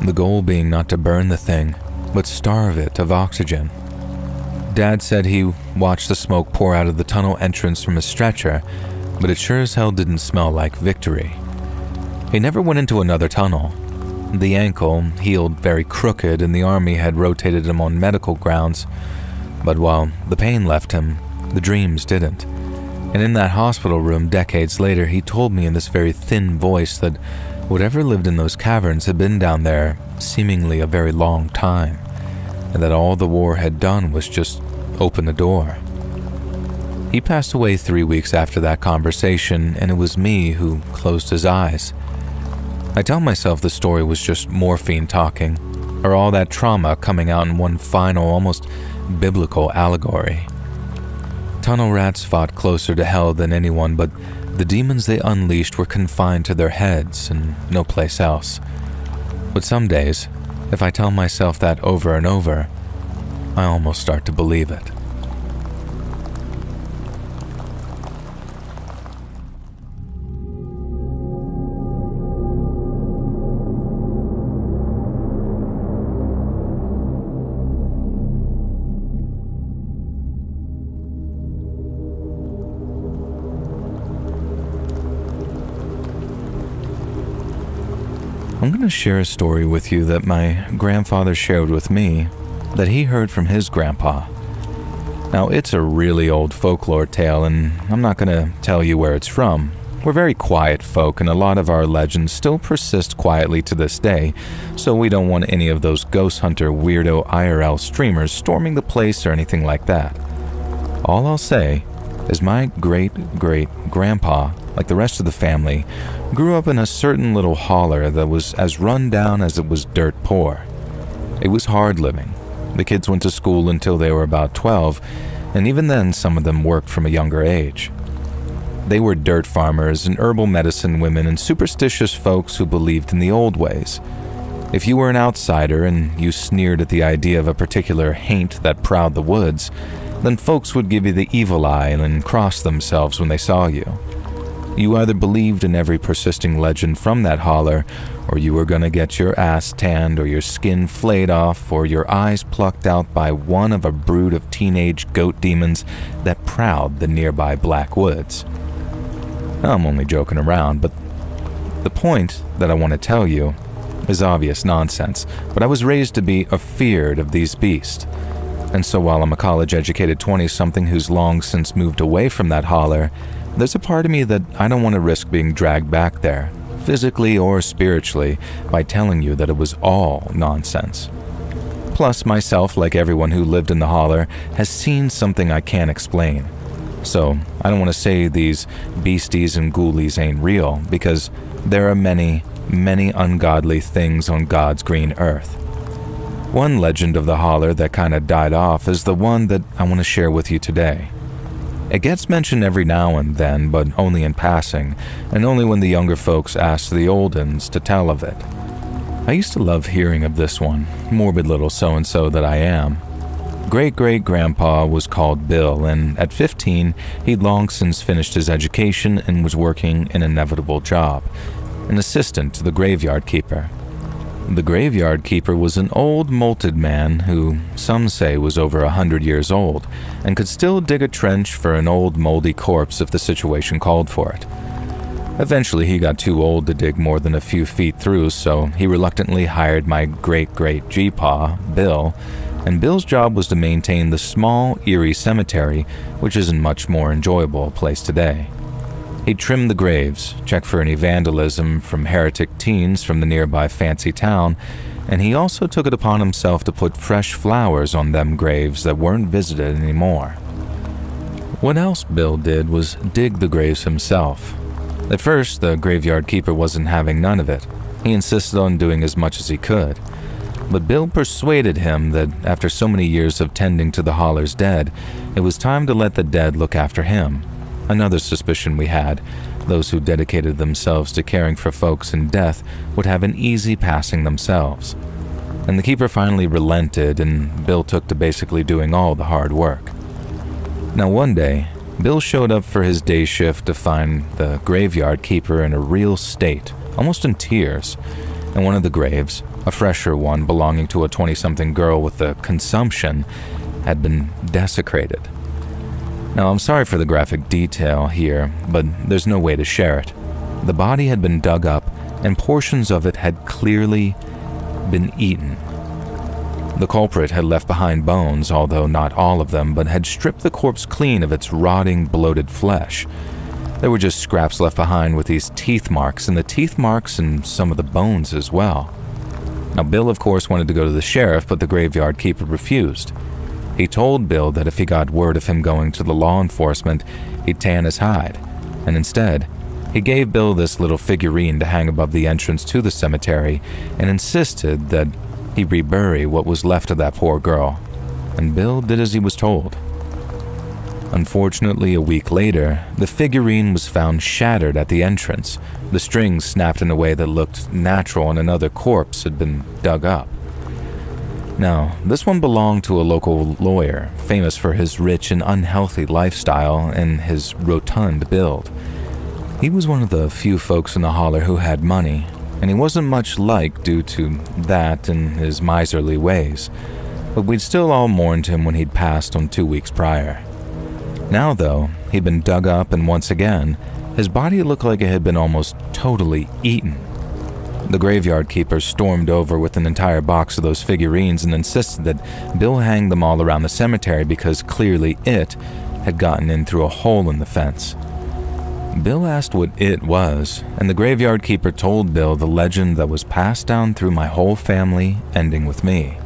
The goal being not to burn the thing, but starve it of oxygen. Dad said he watched the smoke pour out of the tunnel entrance from a stretcher, but it sure as hell didn't smell like victory. He never went into another tunnel. The ankle healed very crooked and the army had rotated him on medical grounds, but while the pain left him, the dreams didn't. And in that hospital room decades later, he told me in this very thin voice that whatever lived in those caverns had been down there seemingly a very long time, and that all the war had done was just open the door. He passed away 3 weeks after that conversation, and it was me who closed his eyes. I tell myself the story was just morphine talking, or all that trauma coming out in one final, almost biblical allegory. Tunnel rats fought closer to hell than anyone, but the demons they unleashed were confined to their heads and no place else. But some days, if I tell myself that over and over, I almost start to believe it. I'm going to share a story with you that my grandfather shared with me that he heard from his grandpa. Now, it's a really old folklore tale, and I'm not going to tell you where it's from. We're very quiet folk, and a lot of our legends still persist quietly to this day, so we don't want any of those ghost hunter weirdo IRL streamers storming the place or anything like that. All I'll say as my great-great-grandpa, like the rest of the family, grew up in a certain little holler that was as run down as it was dirt poor. It was hard living. The kids went to school until they were about 12, and even then some of them worked from a younger age. They were dirt farmers and herbal medicine women and superstitious folks who believed in the old ways. If you were an outsider and you sneered at the idea of a particular haint that prowled the woods, then folks would give you the evil eye and cross themselves when they saw you. You either believed in every persisting legend from that holler, or you were gonna get your ass tanned or your skin flayed off or your eyes plucked out by one of a brood of teenage goat demons that prowled the nearby black woods. I'm only joking around, but the point that I want to tell you is obvious nonsense, but I was raised to be afeared of these beasts. And so while I'm a college-educated 20-something who's long since moved away from that holler, there's a part of me that I don't want to risk being dragged back there, physically or spiritually, by telling you that it was all nonsense. Plus, myself, like everyone who lived in the holler, has seen something I can't explain. So, I don't want to say these beasties and ghoulies ain't real, because there are many, many ungodly things on God's green earth. One legend of the holler that kinda died off is the one that I want to share with you today. It gets mentioned every now and then, but only in passing, and only when the younger folks ask the old uns to tell of it. I used to love hearing of this one, morbid little so-and-so that I am. Great-great-grandpa was called Bill, and at 15, he'd long since finished his education and was working an inevitable job, an assistant to the graveyard keeper. The graveyard keeper was an old, molted man who some say was over 100 years old and could still dig a trench for an old, moldy corpse if the situation called for it. Eventually, he got too old to dig more than a few feet through, so he reluctantly hired my great-great-G-Pa, Bill, and Bill's job was to maintain the small, eerie cemetery, which isn't much more enjoyable a place today. He'd trim the graves, check for any vandalism from heretic teens from the nearby fancy town, and he also took it upon himself to put fresh flowers on them graves that weren't visited anymore. What else Bill did was dig the graves himself. At first, the graveyard keeper wasn't having none of it. He insisted on doing as much as he could. But Bill persuaded him that after so many years of tending to the holler's dead, it was time to let the dead look after him. Another suspicion we had, those who dedicated themselves to caring for folks in death would have an easy passing themselves. And the keeper finally relented, and Bill took to basically doing all the hard work. Now one day, Bill showed up for his day shift to find the graveyard keeper in a real state, almost in tears, and one of the graves, a fresher one belonging to a 20-something girl with a consumption, had been desecrated. Now, I'm sorry for the graphic detail here, but there's no way to share it. The body had been dug up, and portions of it had clearly been eaten. The culprit had left behind bones, although not all of them, but had stripped the corpse clean of its rotting, bloated flesh. There were just scraps left behind with these teeth marks, and the teeth marks and some of the bones as well. Now, Bill, of course, wanted to go to the sheriff, but the graveyard keeper refused. He told Bill that if he got word of him going to the law enforcement, he'd tan his hide, and instead, he gave Bill this little figurine to hang above the entrance to the cemetery and insisted that he rebury what was left of that poor girl, and Bill did as he was told. Unfortunately, a week later, the figurine was found shattered at the entrance. The strings snapped in a way that looked natural, and another corpse had been dug up. Now, this one belonged to a local lawyer, famous for his rich and unhealthy lifestyle and his rotund build. He was one of the few folks in the holler who had money, and he wasn't much liked due to that and his miserly ways, but we'd still all mourned him when he'd passed on 2 weeks prior. Now, though, he'd been dug up, and once again, his body looked like it had been almost totally eaten. The graveyard keeper stormed over with an entire box of those figurines and insisted that Bill hang them all around the cemetery because clearly it had gotten in through a hole in the fence. Bill asked what it was, and the graveyard keeper told Bill the legend that was passed down through my whole family, ending with me.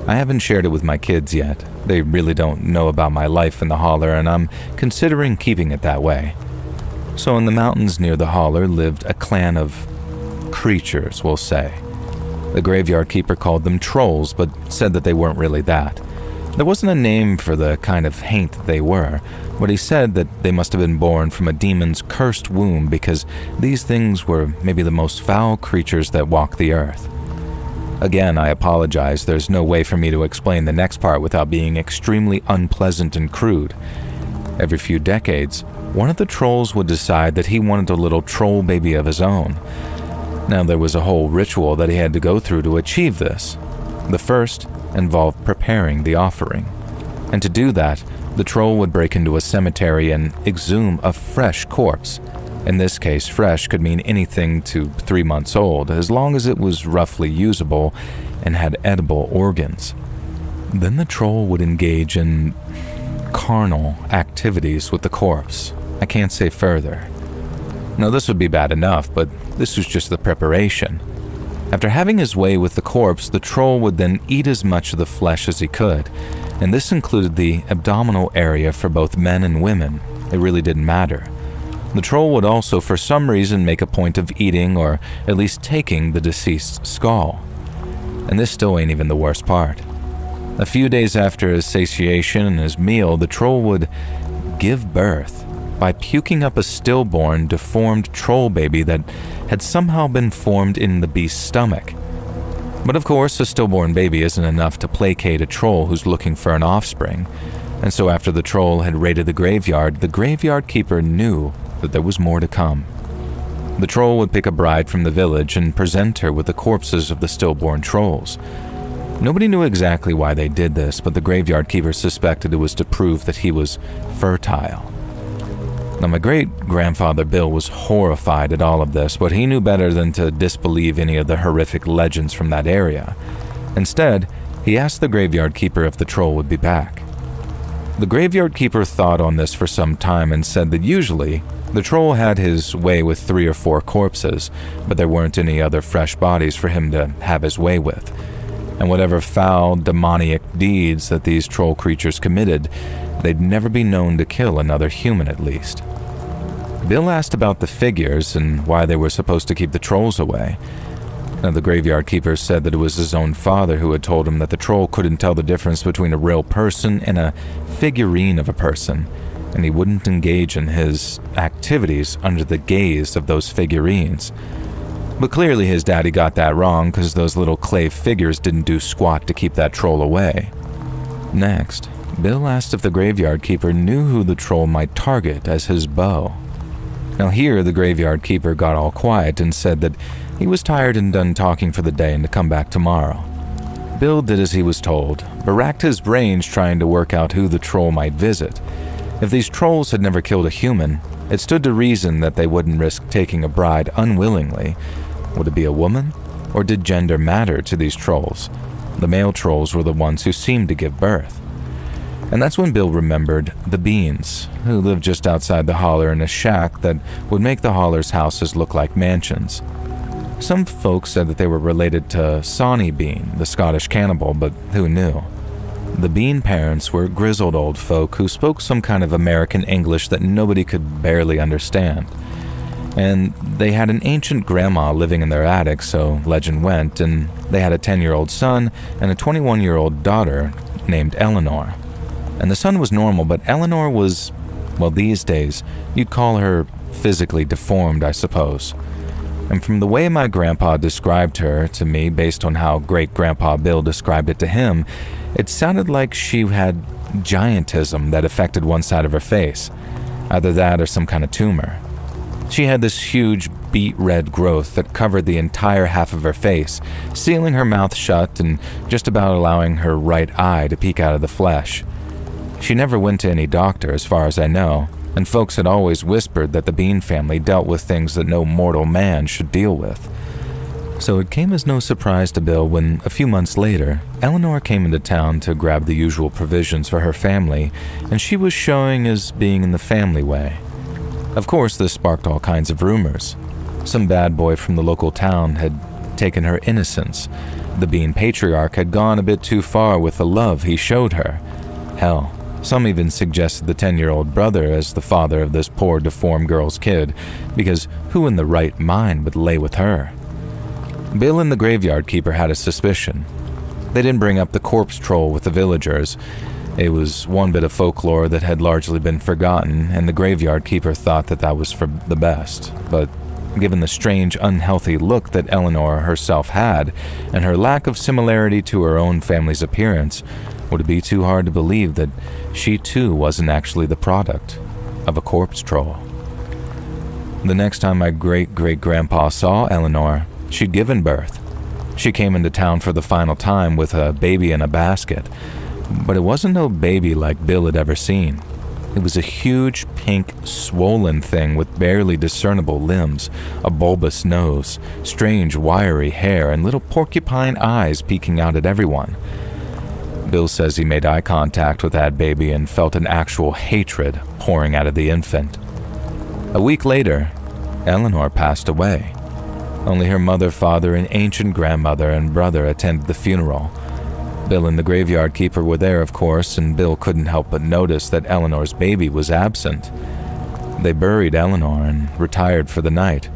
I haven't shared it with my kids yet. They really don't know about my life in the holler, and I'm considering keeping it that way. So in the mountains near the holler lived a clan of creatures, we'll say. The graveyard keeper called them trolls, but said that they weren't really that. There wasn't a name for the kind of haint that they were, but he said that they must have been born from a demon's cursed womb because these things were maybe the most foul creatures that walk the earth. Again, I apologize, there's no way for me to explain the next part without being extremely unpleasant and crude. Every few decades, one of the trolls would decide that he wanted a little troll baby of his own. Now, there was a whole ritual that he had to go through to achieve this. The first involved preparing the offering. And to do that, the troll would break into a cemetery and exhume a fresh corpse. In this case, fresh could mean anything to 3 months old, as long as it was roughly usable and had edible organs. Then the troll would engage in carnal activities with the corpse. I can't say further. Now, this would be bad enough, but this was just the preparation. After having his way with the corpse, the troll would then eat as much of the flesh as he could, and this included the abdominal area for both men and women. It really didn't matter. The troll would also, for some reason, make a point of eating or at least taking the deceased's skull. And this still ain't even the worst part. A few days after his satiation and his meal, the troll would give birth by puking up a stillborn, deformed troll baby that had somehow been formed in the beast's stomach. But of course, a stillborn baby isn't enough to placate a troll who's looking for an offspring. And so after the troll had raided the graveyard keeper knew that there was more to come. The troll would pick a bride from the village and present her with the corpses of the stillborn trolls. Nobody knew exactly why they did this, but the graveyard keeper suspected it was to prove that he was fertile. Now, my great-grandfather Bill was horrified at all of this, but he knew better than to disbelieve any of the horrific legends from that area. Instead, he asked the graveyard keeper if the troll would be back. The graveyard keeper thought on this for some time and said that usually, the troll had his way with 3 or 4 corpses, but there weren't any other fresh bodies for him to have his way with. And whatever foul, demoniac deeds that these troll creatures committed, they'd never be known to kill another human at least. Bill asked about the figures and why they were supposed to keep the trolls away. Now, the graveyard keeper said that it was his own father who had told him that the troll couldn't tell the difference between a real person and a figurine of a person, and he wouldn't engage in his activities under the gaze of those figurines. But clearly his daddy got that wrong because those little clay figures didn't do squat to keep that troll away. Next, Bill asked if the graveyard keeper knew who the troll might target as his beau. Now here, the graveyard keeper got all quiet and said that he was tired and done talking for the day and to come back tomorrow. Bill did as he was told, but racked his brains trying to work out who the troll might visit. If these trolls had never killed a human, it stood to reason that they wouldn't risk taking a bride unwillingly. Would it be a woman? Or did gender matter to these trolls? The male trolls were the ones who seemed to give birth. And that's when Bill remembered the Beans, who lived just outside the holler in a shack that would make the holler's houses look like mansions. Some folks said that they were related to Sawney Bean, the Scottish cannibal, but who knew? The Bean parents were grizzled old folk who spoke some kind of American English that nobody could barely understand. And they had an ancient grandma living in their attic, so legend went, and they had a 10-year-old son and a 21-year-old daughter named Eleanor. And the son was normal, but Eleanor was, well, these days, you'd call her physically deformed, I suppose. And from the way my grandpa described her to me, based on how great-grandpa Bill described it to him, it sounded like she had giantism that affected one side of her face. Either that or some kind of tumor. She had this huge beet red growth that covered the entire half of her face, sealing her mouth shut and just about allowing her right eye to peek out of the flesh. She never went to any doctor, as far as I know, and folks had always whispered that the Bean family dealt with things that no mortal man should deal with. So it came as no surprise to Bill when, a few months later, Eleanor came into town to grab the usual provisions for her family, and she was showing as being in the family way. Of course, this sparked all kinds of rumors. Some bad boy from the local town had taken her innocence. The Bean patriarch had gone a bit too far with the love he showed her. Hell, some even suggested the 10-year-old brother as the father of this poor deformed girl's kid, because who in the right mind would lay with her? Bill and the graveyard keeper had a suspicion. They didn't bring up the corpse troll with the villagers. It was one bit of folklore that had largely been forgotten, and the graveyard keeper thought that was for the best. But given the strange, unhealthy look that Eleanor herself had, and her lack of similarity to her own family's appearance, would it be too hard to believe that she too wasn't actually the product of a corpse troll? The next time my great-great-grandpa saw Eleanor, she'd given birth. She came into town for the final time with a baby in a basket, but it wasn't no baby like Bill had ever seen. It was a huge, pink, swollen thing with barely discernible limbs, a bulbous nose, strange, wiry hair, and little porcupine eyes peeking out at everyone. Bill says he made eye contact with that baby and felt an actual hatred pouring out of the infant. A week later, Eleanor passed away. Only her mother, father, and ancient grandmother and brother attended the funeral. Bill and the graveyard keeper were there, of course, and Bill couldn't help but notice that Eleanor's baby was absent. They buried Eleanor and retired for the night.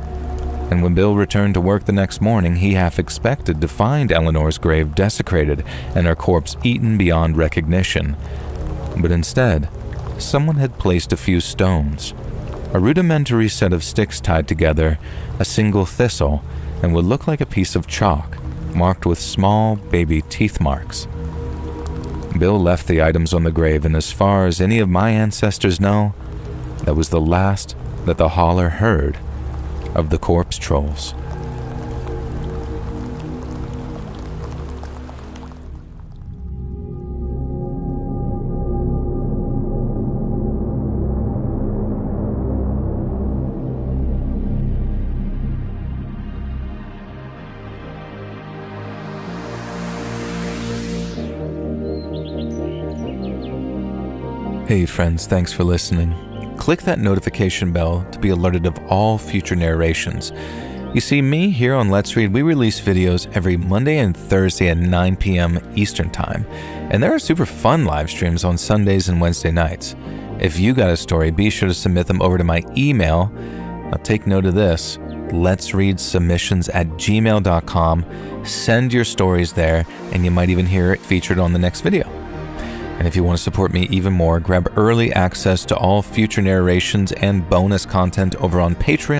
And when Bill returned to work the next morning, he half expected to find Eleanor's grave desecrated and her corpse eaten beyond recognition. But instead, someone had placed a few stones, a rudimentary set of sticks tied together, a single thistle, and what looked like a piece of chalk, marked with small baby teeth marks. Bill left the items on the grave, and as far as any of my ancestors know, that was the last that the holler heard of the corpse trolls. Hey friends, thanks for listening. Click that notification bell to be alerted of all future narrations. You see, me here on Let's Read, we release videos every Monday and Thursday at 9 p.m. Eastern Time, and there are super fun live streams on Sundays and Wednesday nights. If you got a story, be sure to submit them over to my email. Now take note of this, letsreadsubmissions@gmail.com. Send your stories there, and you might even hear it featured on the next video. And if you want to support me even more, grab early access to all future narrations and bonus content over on Patreon.